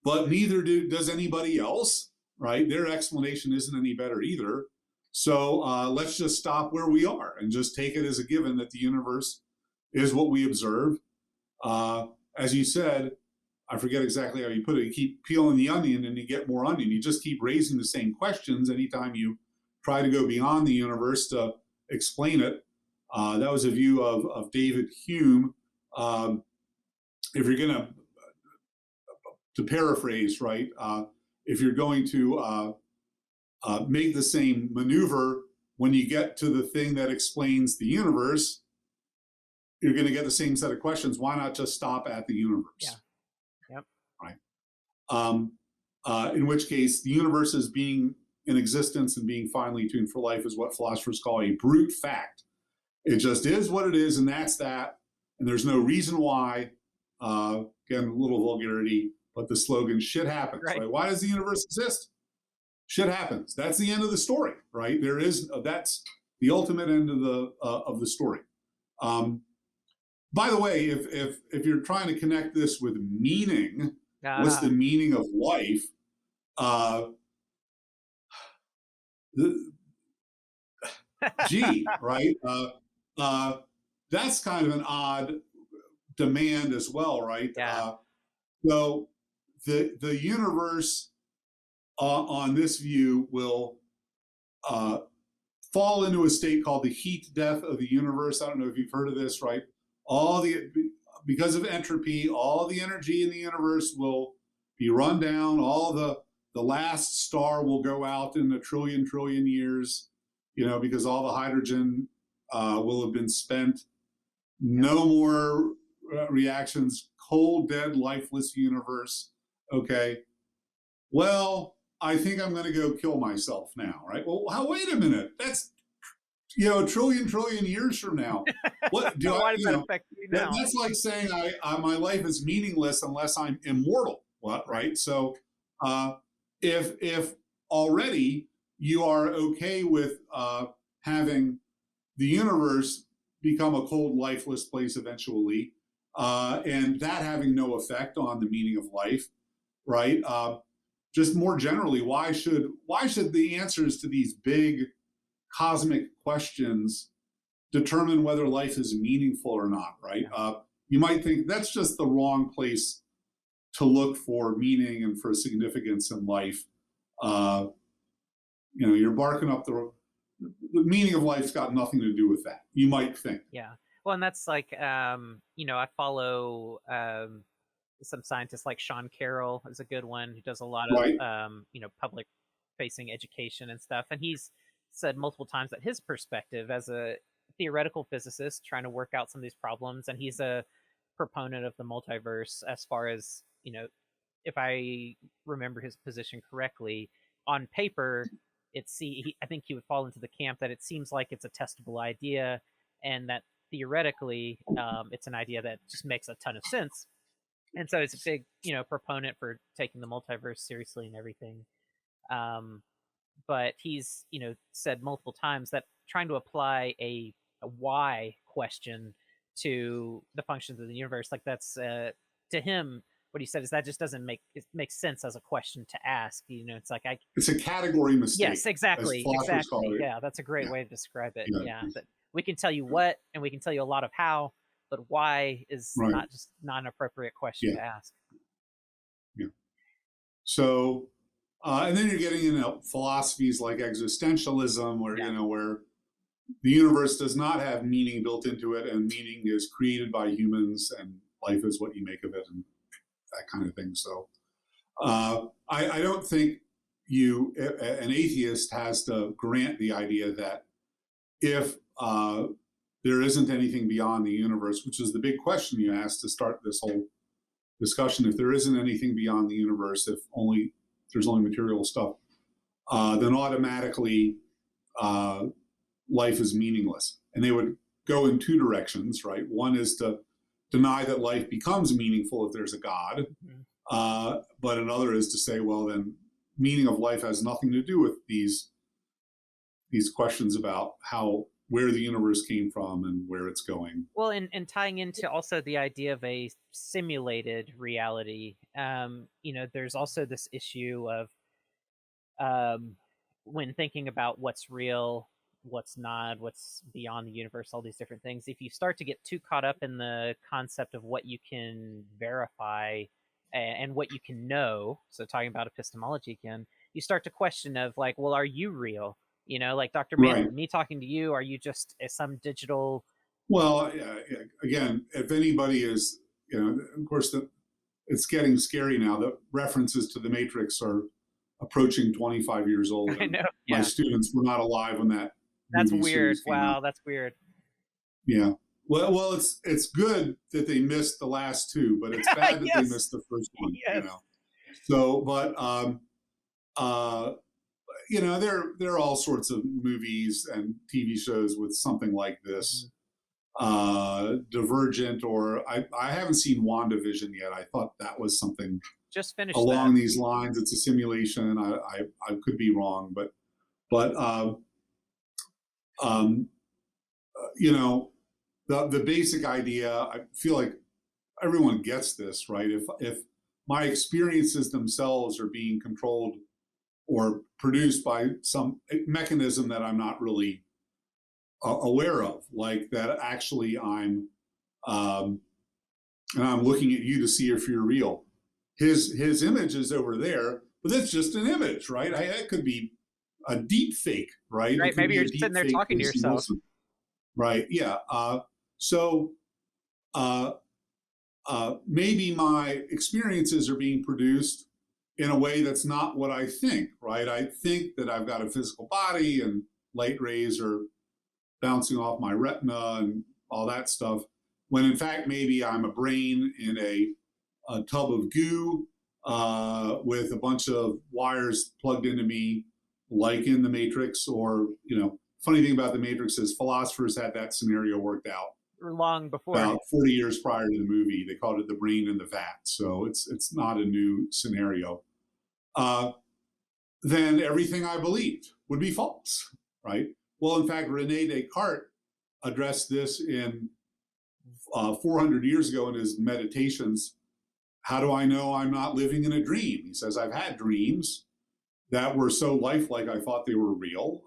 But neither does anybody else, right? Their explanation isn't any better either. So let's just stop where we are and just take it as a given that the universe is what we observe. As you said, I forget exactly how you put it, you keep peeling the onion and you get more onion. You just keep raising the same questions anytime you try to go beyond the universe to explain it. That was a view of David Hume. If you're going to paraphrase, right, if you're going to make the same maneuver when you get to the thing that explains the universe, you're going to get the same set of questions. Why not just stop at the universe? Yeah. Yep. Right. In which case, the universe as being in existence and being finely tuned for life is what philosophers call a brute fact. It just is what it is, and that's that. And there's no reason why. Again, a little vulgarity, but the slogan, shit happens. Right. Why does the universe exist? Shit happens. That's the end of the story, right? That's the ultimate end of the story. By the way, if you're trying to connect this with meaning, what's the meaning of life? Right? That's kind of an odd demand as well, right? Yeah. So the universe on this view will fall into a state called the heat death of the universe. I don't know if you've heard of this, right? Because of entropy, all the energy in the universe will be run down. All the last star will go out in a trillion years, because all the hydrogen will have been spent. No more reactions. Cold, dead, lifeless universe. Okay. Well, I think I'm going to go kill myself now, right? Well, wait a minute. That's, a trillion years from now. What do I, Why does that affect you now? that's like saying my life is meaningless unless I'm immortal. What, right? So if already you are okay with having the universe become a cold, lifeless place eventually, and that having no effect on the meaning of life, right? Just more generally, why should the answers to these big cosmic questions determine whether life is meaningful or not, right? You might think that's just the wrong place to look for meaning and for significance in life. You're barking up the meaning of life's got nothing to do with that, you might think. Yeah. Well, and that's like, I follow some scientists like Sean Carroll is a good one who does a lot of, right. Public facing education and stuff. And he's said multiple times that his perspective as a theoretical physicist trying to work out some of these problems, and he's a proponent of the multiverse as far as, if I remember his position correctly, on paper, I think he would fall into the camp that it seems like it's a testable idea, and that theoretically, it's an idea that just makes a ton of sense. And so it's a big, proponent for taking the multiverse seriously and everything. But he's, said multiple times that trying to apply a why question to the functions of the universe, like that's, to him, what he said is that just doesn't make sense as a question to ask. It's like it's a category mistake. Yes, exactly. Yeah, that's a great way to describe it. Yeah, that we can tell you what, and we can tell you a lot of how, but why is not an appropriate question to ask. Yeah. So, and then you're getting into philosophies like existentialism, where where the universe does not have meaning built into it, and meaning is created by humans, and life is what you make of it, and that kind of thing. So, I don't think an atheist has to grant the idea that if there isn't anything beyond the universe, which is the big question you asked to start this whole discussion. If there isn't anything beyond the universe, if there's only material stuff, then automatically life is meaningless. And they would go in two directions, right? One is to deny that life becomes meaningful if there's a God, but another is to say, well, then meaning of life has nothing to do with these questions about where the universe came from and where it's going. Well, and tying into also the idea of a simulated reality, there's also this issue of when thinking about what's real, what's not, what's beyond the universe, all these different things. If you start to get too caught up in the concept of what you can verify and what you can know, so talking about epistemology again, you start to question of like, well, are you real? Like Dr. Manson, me talking to you, are you just some digital? Well, again, if anybody is, of course, it's getting scary now. The references to the Matrix are approaching 25 years old. I know. My students were not alive when that. That's weird. Wow, that's weird. Yeah. Well, it's good that they missed the last two, but it's bad that they missed the first one. Yes. So, but there are all sorts of movies and TV shows with something like this. Divergent, or I haven't seen WandaVision yet. I thought that was something just finished along these lines. It's a simulation. I could be wrong, but the basic idea, I feel like everyone gets this, right? If my experiences themselves are being controlled or produced by some mechanism that I'm not really aware of, like that actually and I'm looking at you to see if you're real. His image is over there, but that's just an image, right? It could be a deep fake, right? Right, maybe you're just sitting there talking to yourself. Wilson. Right, yeah. So maybe my experiences are being produced in a way that's not what I think, right? I think that I've got a physical body and light rays are bouncing off my retina and all that stuff, when in fact maybe I'm a brain in a tub of goo, with a bunch of wires plugged into me, like in the Matrix. Or, funny thing about the Matrix is philosophers had that scenario worked out Long before. about 40 years prior to the movie. They called it the brain in the vat. So it's not a new scenario. Then everything I believed would be false, right? Well, in fact, Rene Descartes addressed this in 400 years ago in his Meditations. How do I know I'm not living in a dream? He says, I've had dreams that were so lifelike I thought they were real.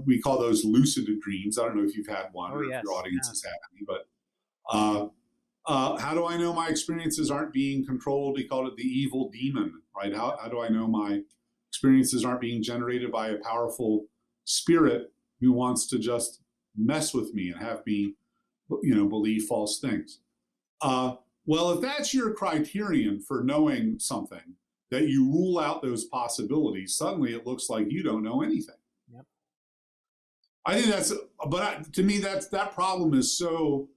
We call those lucid dreams. I don't know if you've had one or if your audience has had any, but how do I know my experiences aren't being controlled? He called it the evil demon, right? How do I know my experiences aren't being generated by a powerful spirit who wants to just mess with me and have me, believe false things? Well, if that's your criterion for knowing something, that you rule out those possibilities, suddenly it looks like you don't know anything. Yep. I think to me, that problem is so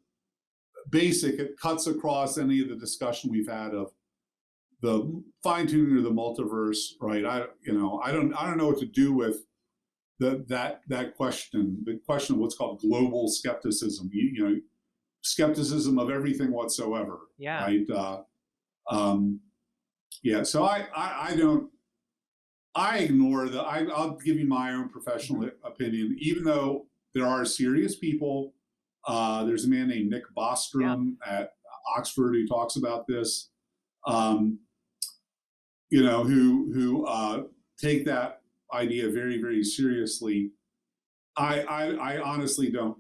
basic, it cuts across any of the discussion we've had of the fine tuning or the multiverse, right? I don't know what to do with that question, the question of what's called global skepticism. Skepticism of everything whatsoever. Yeah. Right. So I ignore I'll give you my own professional opinion, even though there are serious people. There's a man named Nick Bostrom at Oxford who talks about this, who take that idea very, very seriously. I honestly don't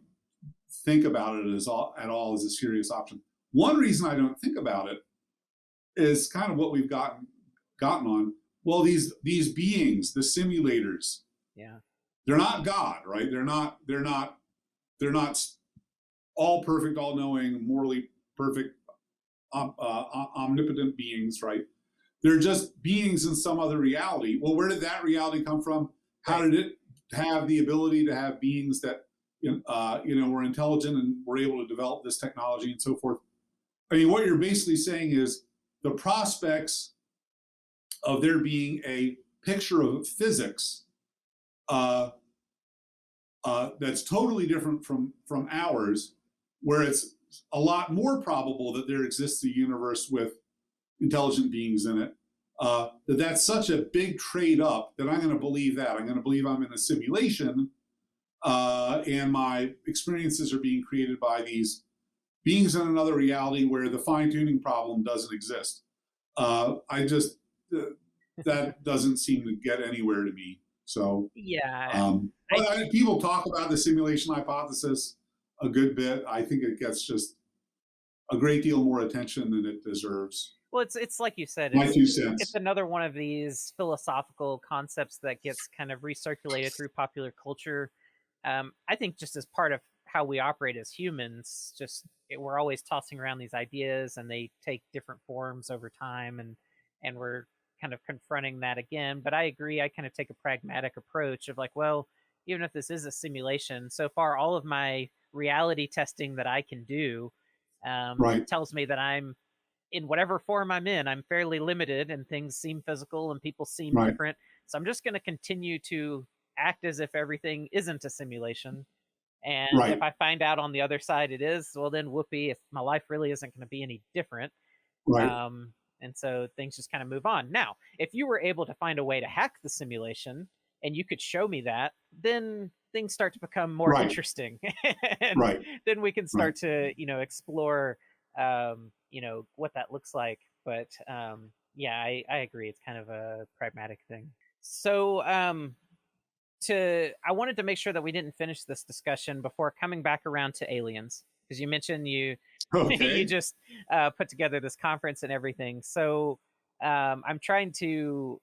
think about it at all as a serious option. One reason I don't think about it is kind of what we've gotten on. Well, these beings, the simulators, they're not God, right? They're not all perfect, all knowing, morally perfect, omnipotent beings, right? They're just beings in some other reality. Well, where did that reality come from? How did it have the ability to have beings that were intelligent and were able to develop this technology and so forth? I mean, what you're basically saying is the prospects of there being a picture of physics that's totally different from ours, where it's a lot more probable that there exists a universe with intelligent beings in it, that's such a big trade up that I'm going to believe that. I'm going to believe I'm in a simulation, and my experiences are being created by these beings in another reality where the fine-tuning problem doesn't exist. That doesn't seem to get anywhere to me. So people talk about the simulation hypothesis a good bit. I think it gets just a great deal more attention than it deserves. Well, it's like you said, my 2 cents. It's another one of these philosophical concepts that gets kind of recirculated through popular culture. I think just as part of how we operate as humans, we're always tossing around these ideas, and they take different forms over time, and we're kind of confronting that again. But I agree, I kind of take a pragmatic approach of like, well, even if this is a simulation, so far all of my reality testing that I can do tells me that I'm in whatever form I'm in, I'm fairly limited, and things seem physical and people seem different. So I'm just going to continue to act as if everything isn't a simulation. And if I find out on the other side it is, well, then whoopee, if my life really isn't going to be any different. And so things just kind of move on. Now, if you were able to find a way to hack the simulation and you could show me that, then things start to become more interesting. And then we can start to, explore, what that looks like. But I agree. It's kind of a pragmatic thing. So I wanted to make sure that we didn't finish this discussion before coming back around to aliens, because you mentioned you just put together this conference and everything. So I'm trying to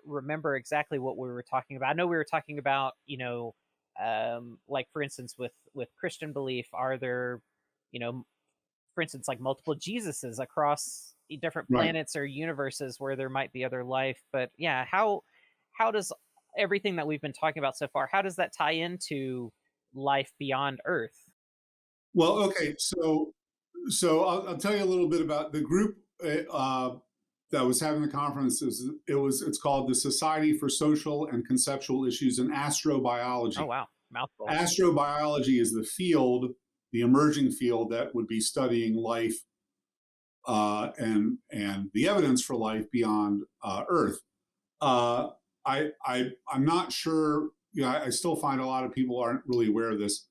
remember exactly what we were talking about. I know we were talking about, like, for instance, with Christian belief, are there, for instance, like multiple Jesuses across different planets or universes where there might be other life? But yeah, how does everything that we've been talking about so far, how does that tie into life beyond Earth? Well, okay, so I'll tell you a little bit about the group that was having the conference, it's called the Society for Social and Conceptual Issues in Oh Astrobiology. wow, mouthful. Astrobiology is the field, the emerging field that would be studying life and the evidence for life beyond Earth. I'm not sure. I still find a lot of people aren't really aware of this.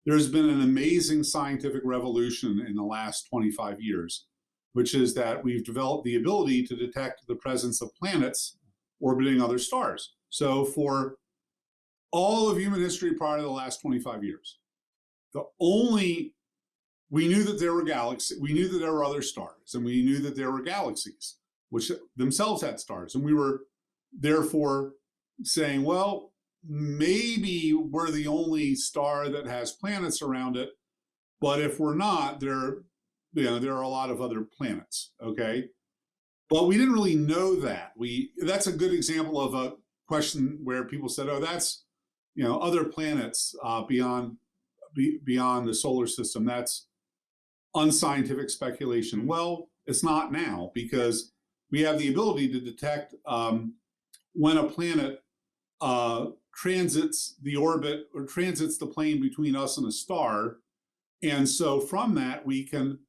There's been an amazing scientific revolution in the last 25 years, which is that we've developed the ability to detect the presence of planets orbiting other stars. So for all of human history prior to the last 25 years, we knew that there were galaxies, we knew that there were other stars, and we knew that there were galaxies, which themselves had stars. And we were therefore saying, well, maybe we're the only star that has planets around it. But if we're not, there are a lot of other planets, okay? But we didn't really know that. That's a good example of a question where people said, oh, that's, other planets beyond the solar system. That's unscientific speculation. Well, it's not now, because we have the ability to detect when a planet transits the orbit or transits the plane between us and a star. And so from that, we can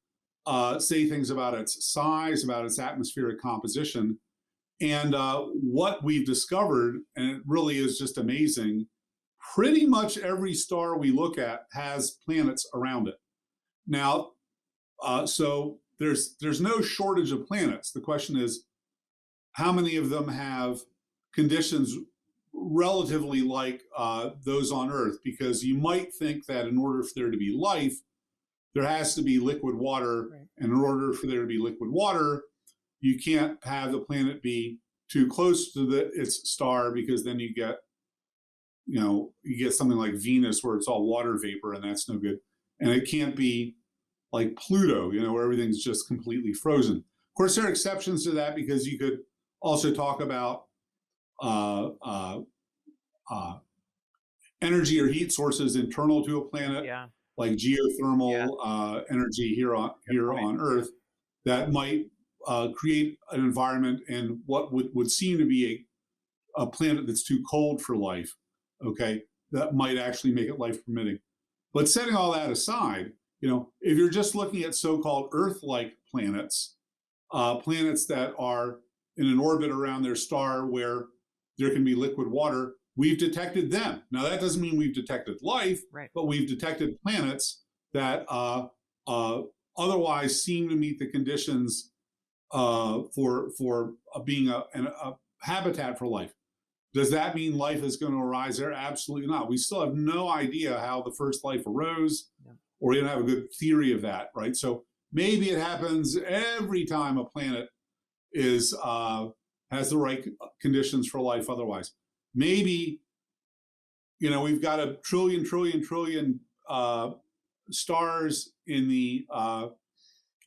say things about its size, about its atmospheric composition. And what we've discovered, and it really is just amazing, pretty much every star we look at has planets around it. Now, so there's no shortage of planets. The question is, how many of them have conditions relatively like those on Earth? Because you might think that in order for there to be life, there has to be liquid water. Right. And in order for there to be liquid water, you can't have the planet be too close to its star, because then you get something like Venus where it's all water vapor, and that's no good. And it can't be like Pluto, where everything's just completely frozen. Of course, there are exceptions to that, because you could also talk about energy or heat sources internal to a planet, like geothermal energy here on Earth, that might create an environment in what would seem to be a planet that's too cold for life. Okay, that might actually make it life permitting. But setting all that aside, if you're just looking at so-called Earth-like planets, planets that are in an orbit around their star where there can be liquid water, we've detected them. Now, that doesn't mean we've detected life, right, but we've detected planets that otherwise seem to meet the conditions for being a habitat for life. Does that mean life is going to arise there? Absolutely not. We still have no idea how the first life arose, or we don't have a good theory of that, right? So maybe it happens every time a planet has the right conditions for life otherwise. Maybe, we've got a trillion stars in the,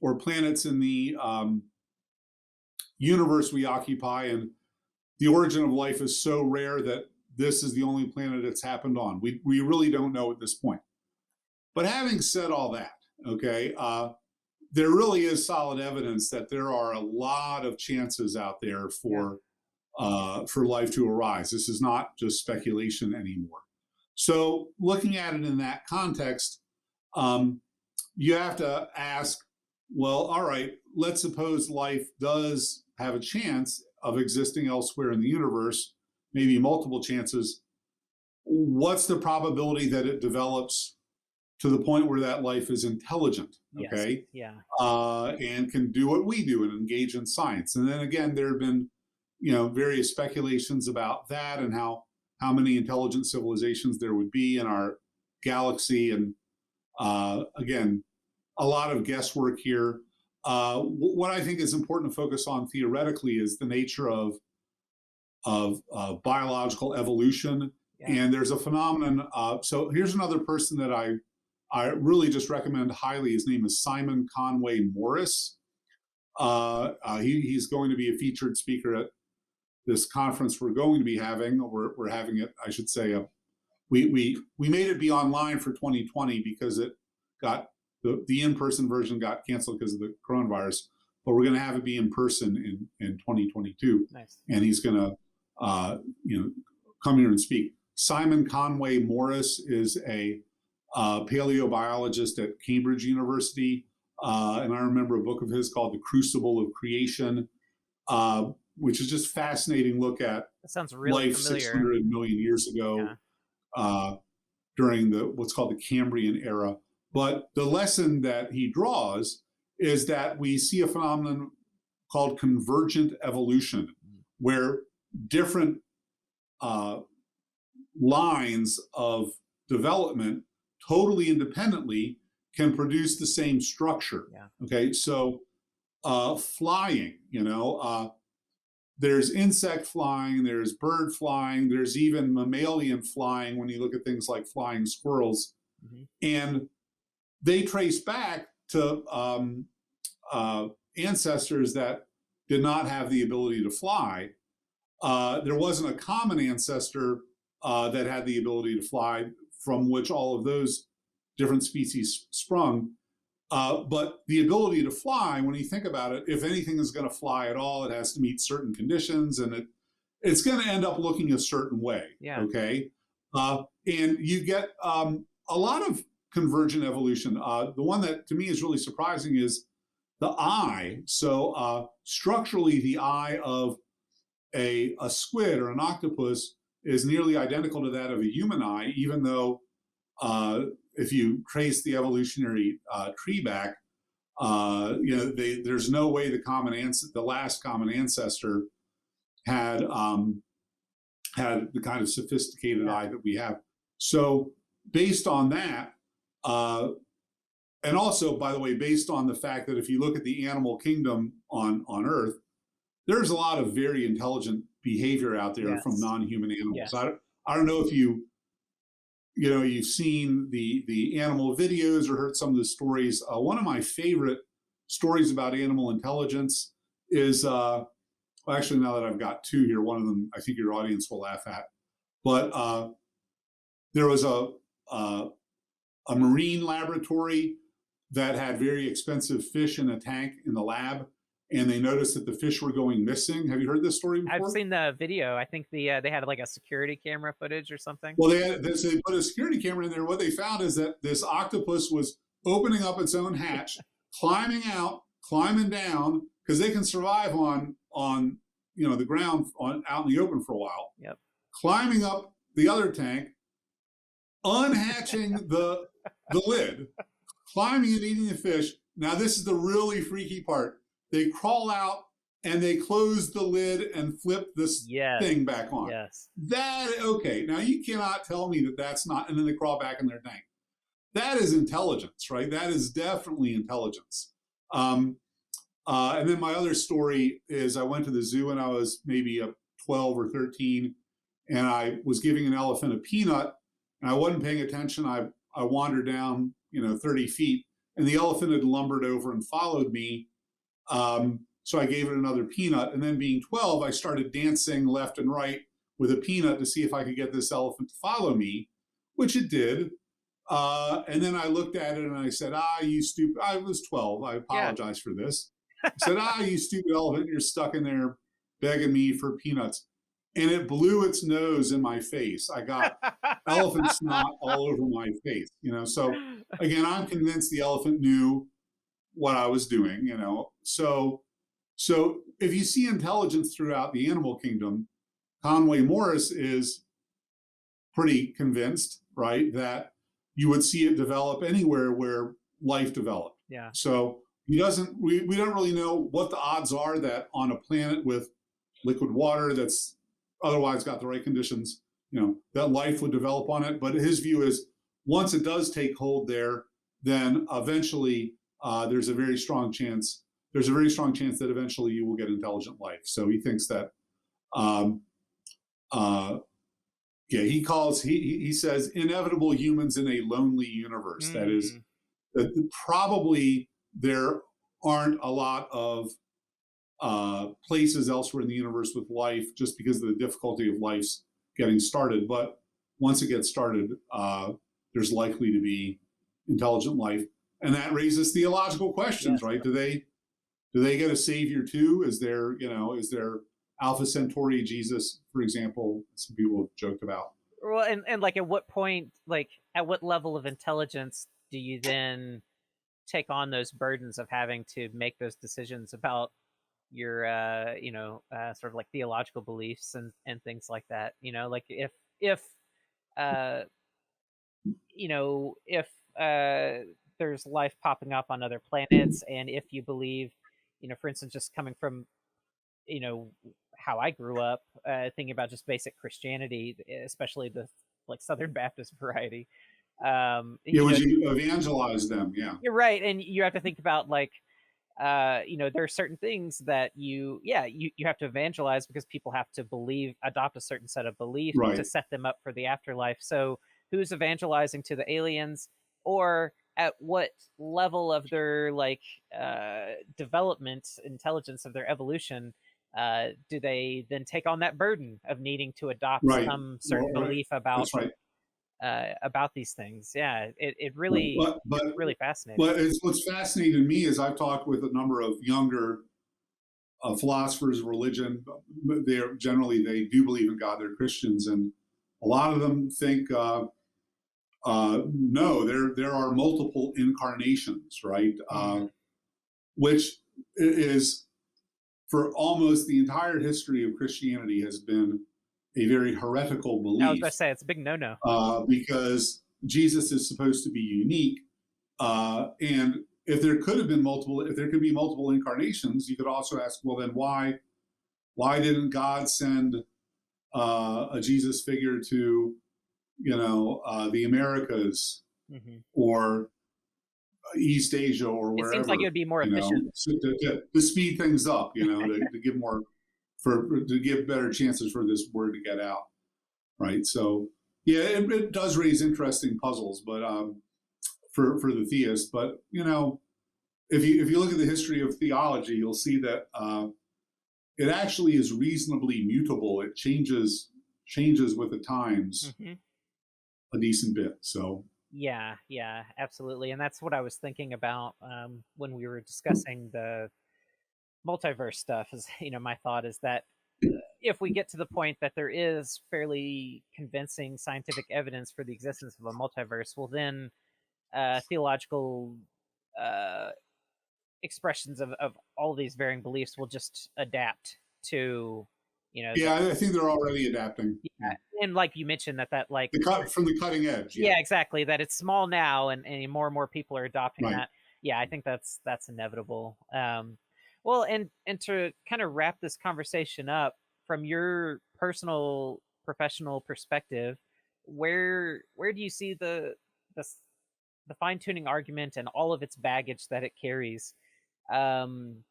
or planets in the universe we occupy, and the origin of life is so rare that this is the only planet it's happened on. We really don't know at this point. But having said all that, okay, there really is solid evidence that there are a lot of chances out there for life to arise. This is not just speculation anymore. So looking at it in that context, you have to ask, well, all right, let's suppose life does have a chance of existing elsewhere in the universe, maybe multiple chances. What's the probability that it develops to the point where that life is intelligent, okay? Yes. And can do what we do and engage in science. And then again, there have been, various speculations about that and how many intelligent civilizations there would be in our galaxy. And again, a lot of guesswork here. What I think is important to focus on theoretically is the nature of biological evolution. And there's a phenomenon. So here's another person that I really just recommend highly. His name is Simon Conway Morris. He's going to be a featured speaker at this conference we're going to be having. We're having it, I should say. We made it be online for 2020 because it got the in-person version got canceled because of the coronavirus. but we're going to have it be in person in 2022. Nice. And he's going to, come here and speak. Simon Conway Morris is a paleobiologist at Cambridge University. And I remember a book of his called The Crucible of Creation, which is just fascinating look at that sounds really life familiar. 600 million years ago, during what's called the Cambrian era. But the lesson that he draws is that we see a phenomenon called convergent evolution, where different lines of development totally independently can produce the same structure. Okay, so flying, there's insect flying, there's bird flying, there's even mammalian flying when you look at things like flying squirrels. And they trace back to ancestors that did not have the ability to fly. There wasn't a common ancestor that had the ability to fly, from which all of those different species sprung. But the ability to fly, when you think about it, if anything is going to fly at all, it has to meet certain conditions, and it's going to end up looking a certain way. Okay, and you get a lot of convergent evolution. The one that to me is really surprising is the eye. So structurally, the eye of a squid or an octopus is nearly identical to that of a human eye, even though if you trace the evolutionary tree back, there's no way the last common ancestor had the kind of sophisticated eye that we have. So based on that, and also, by the way, based on the fact that if you look at the animal kingdom on Earth, there's a lot of very intelligent behavior out there from non-human animals. I don't know if you've seen the animal videos or heard some of the stories. One of my favorite stories about animal intelligence is, actually, now that I've got two here, one of them I think your audience will laugh at. But there was a marine laboratory that had very expensive fish in a tank in the lab, and they noticed that the fish were going missing. Have you heard this story before? I've seen the video. I think they had like a security camera footage or something. Well, they put a security camera in there. What they found is that this octopus was opening up its own hatch, climbing out, climbing down, because they can survive on the ground out in the open for a while. Climbing up the other tank, unhatching the lid, climbing and eating the fish. Now, this is the really freaky part. They crawl out and they close the lid and flip this thing back on. Okay, now you cannot tell me that that's not, and then they crawl back in their tank. That is intelligence, right? That is definitely intelligence. And then my other story is I went to the zoo when I was maybe 12 or 13, and I was giving an elephant a peanut, and I wasn't paying attention. I wandered down, 30 feet, and the elephant had lumbered over and followed me. So I gave it another peanut, and then being 12, I started dancing left and right with a peanut to see if I could get this elephant to follow me, which it did. And then I looked at it and I said, you stupid, I was 12. I apologize for this. I said, you stupid elephant, you're stuck in there begging me for peanuts. And it blew its nose in my face. I got elephant snot all over my face, So again, I'm convinced the elephant knew what I was doing, So if you see intelligence throughout the animal kingdom, Conway Morris is pretty convinced, right, that you would see it develop anywhere where life developed. So we don't really know what the odds are that on a planet with liquid water that's otherwise got the right conditions, that life would develop on it. But his view is once it does take hold there, then eventually there's a very strong chance that eventually you will get intelligent life. So he thinks that, he says inevitable humans in a lonely universe. That is, that probably there aren't a lot of places elsewhere in the universe with life just because of the difficulty of life's getting started. But once it gets started, there's likely to be intelligent life. And that raises theological questions, right? Do do they get a savior too? Is there, is there Alpha Centauri Jesus, for example? Some people have joked about. Well, and like at what point, like at what level of intelligence do you then take on those burdens of having to make those decisions about your sort of like theological beliefs and things like that? Like if uh if there's life popping up on other planets, and if you believe, for instance, just coming from you know how I grew up, thinking about just basic Christianity, especially the like Southern Baptist variety. Yeah, would you evangelize them? Yeah, You're right, and you have to think about like there are certain things that you have to evangelize, because people have to adopt a certain set of beliefs right. to set them up for the afterlife. So who's evangelizing to the aliens, or at what level of their like development, intelligence of their evolution, do they then take on that burden of needing to adopt Right. some certain Right. belief That's right. about these things? Yeah, it Right. really it's really fascinating. But what's fascinating to me is I've talked with a number of younger philosophers of religion. They're generally, they do believe in God. They're Christians, and a lot of them think no, there are multiple incarnations, right? Which is, for almost the entire history of Christianity, has been a very heretical I was belief, about to say it's a big no-no. because Jesus is supposed to be unique, and if there could be multiple incarnations, you could also ask, well, then why didn't God send a Jesus figure to the Americas or East Asia or It seems like it wherever, would be more efficient. to speed things up, to give more to give better chances for this word to get out, right? So yeah, it does raise interesting puzzles, but for the theist. But if you look at the history of theology, you'll see that it actually is reasonably mutable. It changes with the times a decent bit. So Yeah, absolutely. And that's what I was thinking about when we were discussing the multiverse stuff. Is my thought is that if we get to the point that there is fairly convincing scientific evidence for the existence of a multiverse, well, then theological uh, expressions of all these varying beliefs will just adapt to yeah, I think they're already adapting. yeah. And like you mentioned, that like From the cutting edge. yeah, exactly, that it's small now, and more people are adopting Right. that. Yeah, I think that's inevitable. Well, and to kind of wrap this conversation up, from your personal professional perspective, where do you see the the fine-tuning argument and all of its baggage that it carries? um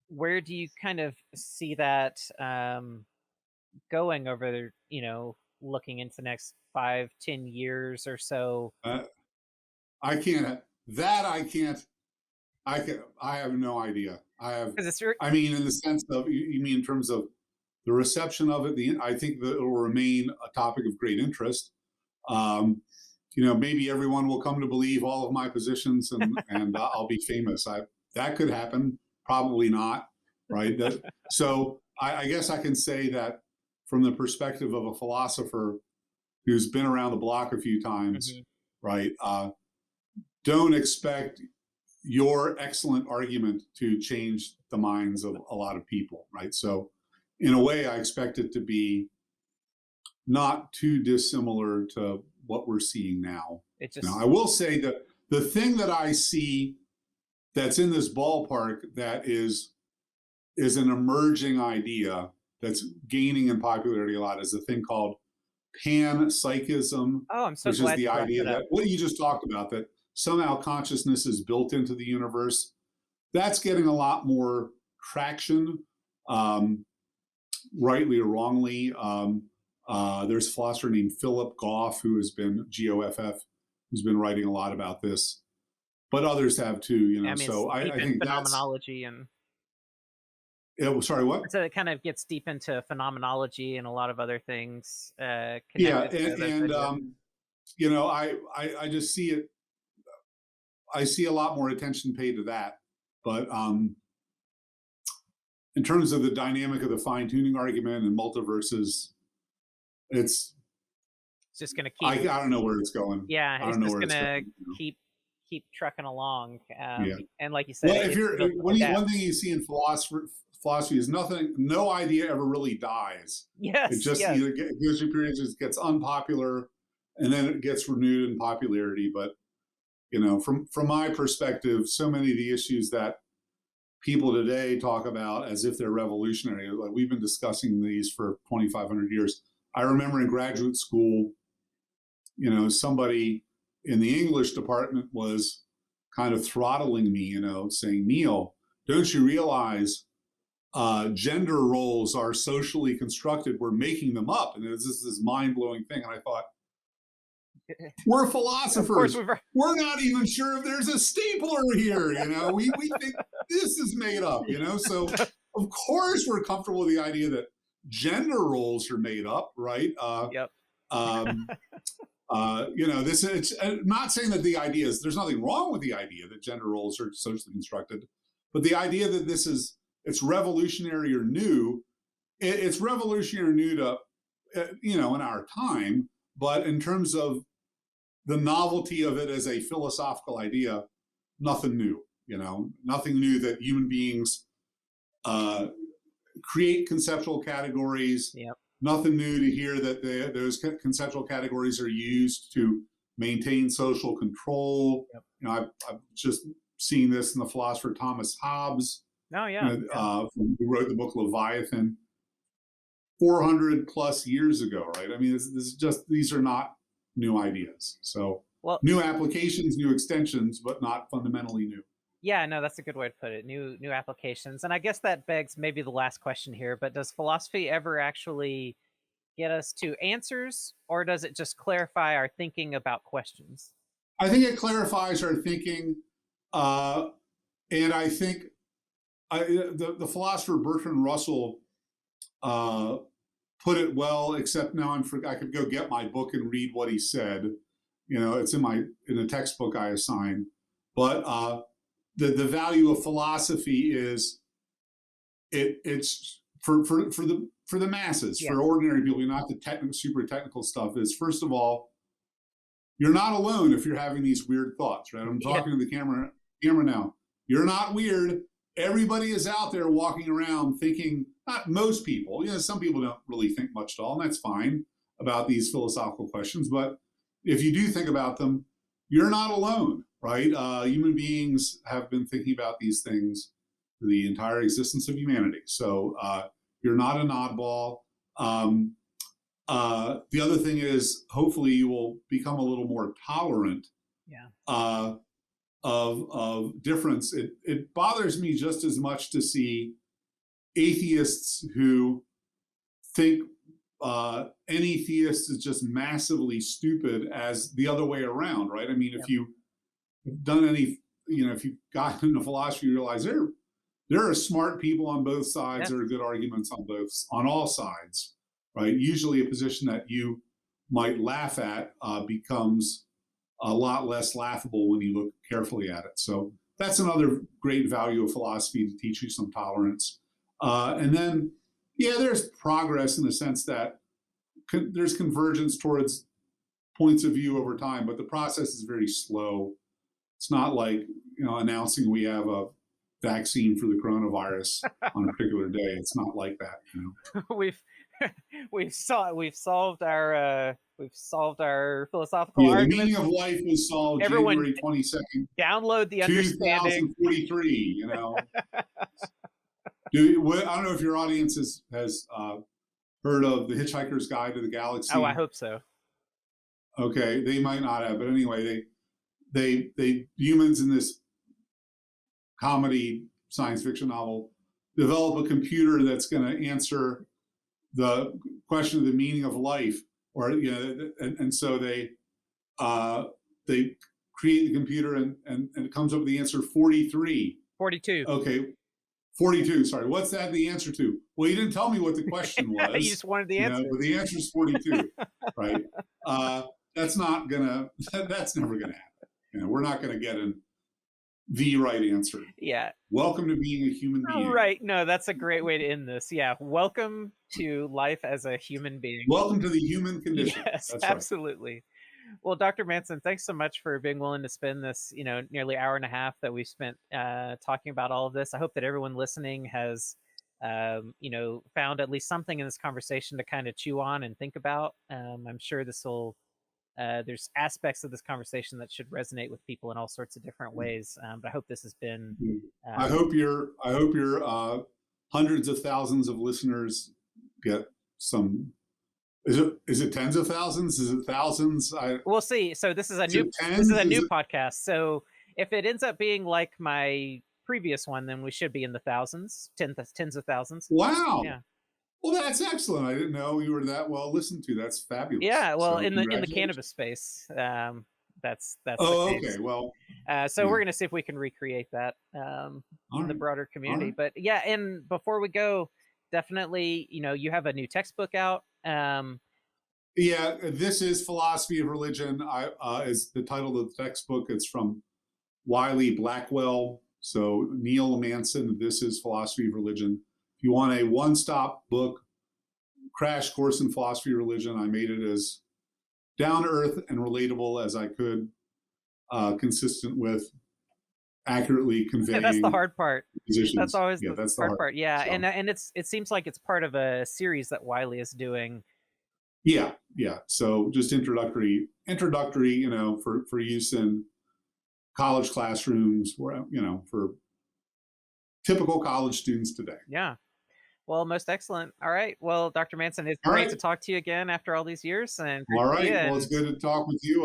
where do you kind of see that going over, looking into the next 5-10 years or so? I can't. That I can't. I have no idea. Because it's I mean, in the sense of, you mean in terms of the reception of it. I think that it will remain a topic of great interest. Maybe everyone will come to believe all of my positions, and I'll be famous. That could happen. Probably not. Right. So I guess I can say that from the perspective of a philosopher who's been around the block a few times, right? Don't expect your excellent argument to change the minds of a lot of people, right? So, in a way, I expect it to be not too dissimilar to what we're seeing now. Now, I will say that the thing that I see that's in this ballpark that is an emerging idea that's gaining in popularity a lot is a thing called panpsychism. Oh, I'm so which glad is the you brought idea that what you just talked about, that somehow consciousness is built into the universe. That's getting a lot more traction, rightly or wrongly. There's a philosopher named Philip Goff, who has been GOFF, who's been writing a lot about this, but others have too. I mean, so I think phenomenology and sorry, what? so it kind of gets deep into phenomenology and a lot of other things. Yeah, and I just see it. I see a lot more attention paid to that, but in terms of the dynamic of the fine-tuning argument and multiverses, it's just going to I keep, don't know where it's going. yeah, I it's don't know just where going it's to going. keep trucking along. Yeah. And like you said, Well, if you're one adapt. thing you see in philosophy is no idea ever really dies. Yes, It just yes. either goes through periods, it gets unpopular, and then it gets renewed in popularity. But from my perspective, so many of the issues that people today talk about as if they're revolutionary, like we've been discussing these for 2,500 years. I remember in graduate school, somebody in the English department was kind of throttling me, saying, Neil, don't you realize gender roles are socially constructed? We're making them up. And it's just this mind-blowing thing. And I thought, we're philosophers. We're not even sure if there's a stapler here. We think this is made up. So of course we're comfortable with the idea that gender roles are made up, right? Yep. It's not saying that the idea is, there's nothing wrong with the idea that gender roles are socially constructed, but the idea that it's revolutionary or new, it's revolutionary or new to, in our time, but in terms of the novelty of it as a philosophical idea, nothing new, nothing new that human beings create conceptual categories. Yep. Nothing new to hear that those conceptual categories are used to maintain social control. Yep. I've just seen this in the philosopher Thomas Hobbes. Oh, yeah. Who wrote the book Leviathan 400 plus years ago, right? I mean, these are not new ideas. So new applications, new extensions, but not fundamentally new. Yeah, no, that's a good way to put it. New applications. And I guess that begs maybe the last question here, but does philosophy ever actually get us to answers, or does it just clarify our thinking about questions? I think it clarifies our thinking. And I think the philosopher Bertrand Russell put it well, except now I could go get my book and read what he said. It's in a textbook I assign. But the value of philosophy is it's for the masses, for ordinary people, not the super technical stuff, is first of all, you're not alone if you're having these weird thoughts, right? I'm talking to the camera now. You're not weird. Everybody is out there walking around thinking, not most people, some people don't really think much at all, and that's fine about these philosophical questions. But if you do think about them, you're not alone, right? Human beings have been thinking about these things for the entire existence of humanity. So you're not an oddball. The other thing is, hopefully you will become a little more tolerant of difference. It bothers me just as much to see atheists who think any theist is just massively stupid as the other way around, right? I mean, if you've done any, if you've gotten into philosophy, you realize there are smart people on both sides. There are good arguments on all sides, right? Usually a position that you might laugh at becomes a lot less laughable when you look carefully at it. So that's another great value of philosophy, to teach you some tolerance. And then, there's progress in the sense that there's convergence towards points of view over time, but the process is very slow. It's not like, announcing we have a vaccine for the coronavirus on a particular day. It's not like that. We've solved our philosophical arguments. The meaning of life was solved January 22nd. Download the understanding. 2043. I don't know if your audience has heard of The Hitchhiker's Guide to the Galaxy. Oh, I hope so. Okay, they might not have, but anyway, they humans in this comedy science fiction novel develop a computer that's going to answer the question of the meaning of life, and so they create the computer and it comes up with the answer 43. 42. Okay. 42, sorry. What's that the answer to? Well, you didn't tell me what the question was. You just wanted the answer. But the answer is 42, right? That's never gonna happen. We're not gonna get the right answer. Yeah. Welcome to being a human being. Right. No, that's a great way to end this. Yeah. Welcome to life as a human being. Welcome to the human condition. Yes, That's absolutely. Well, Dr. Manson, thanks so much for being willing to spend this, nearly hour and a half that we've spent talking about all of this. I hope that everyone listening has, found at least something in this conversation to kind of chew on and think about. I'm sure there's aspects of this conversation that should resonate with people in all sorts of different ways. But I hope this has been. right. I hope your hundreds of thousands of listeners get some. Is it tens of thousands? Is it thousands? We'll see. So this is a new podcast. So if it ends up being like my previous one, then we should be in the thousands, tens of thousands. Wow. Yeah. Well, that's excellent. I didn't know you were that well listened to. That's fabulous. Yeah. Well, so in the cannabis space, that's. Oh, okay. Well. So we're gonna see if we can recreate that in the broader community. But yeah, and before we go, definitely, you have a new textbook out. Yeah, this is Philosophy of Religion. Is the title of the textbook. It's from Wiley Blackwell. So Neil Manson. This is Philosophy of Religion. If you want a one-stop book, crash course in philosophy of religion, I made it as down to earth and relatable as I could, consistent with accurately conveying. Yeah, that's the hard part. Positions. That's always that's the hard part. Yeah, so. And it seems like it's part of a series that Wiley is doing. Yeah. So just introductory, for use in college classrooms, where for typical college students today. Yeah. Well, most excellent. All right. Well, Dr. Manson, it's great to talk to you again after all these years. And all right. Well, it's good to talk with you.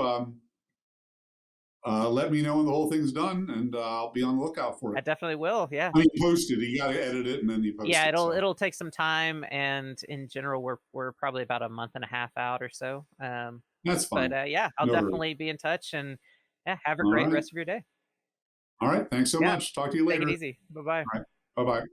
Let me know when the whole thing's done, and I'll be on the lookout for it. I definitely will. Yeah. I mean, post it. You got to edit it, and then you post it. Yeah, it'll take some time, and in general, we're probably about a month and a half out or so. That's fine. But yeah, I'll definitely be in touch, and have a great rest of your day. All right. Thanks so much. Talk to you later. Take it easy. Bye-bye. All right. Bye-bye.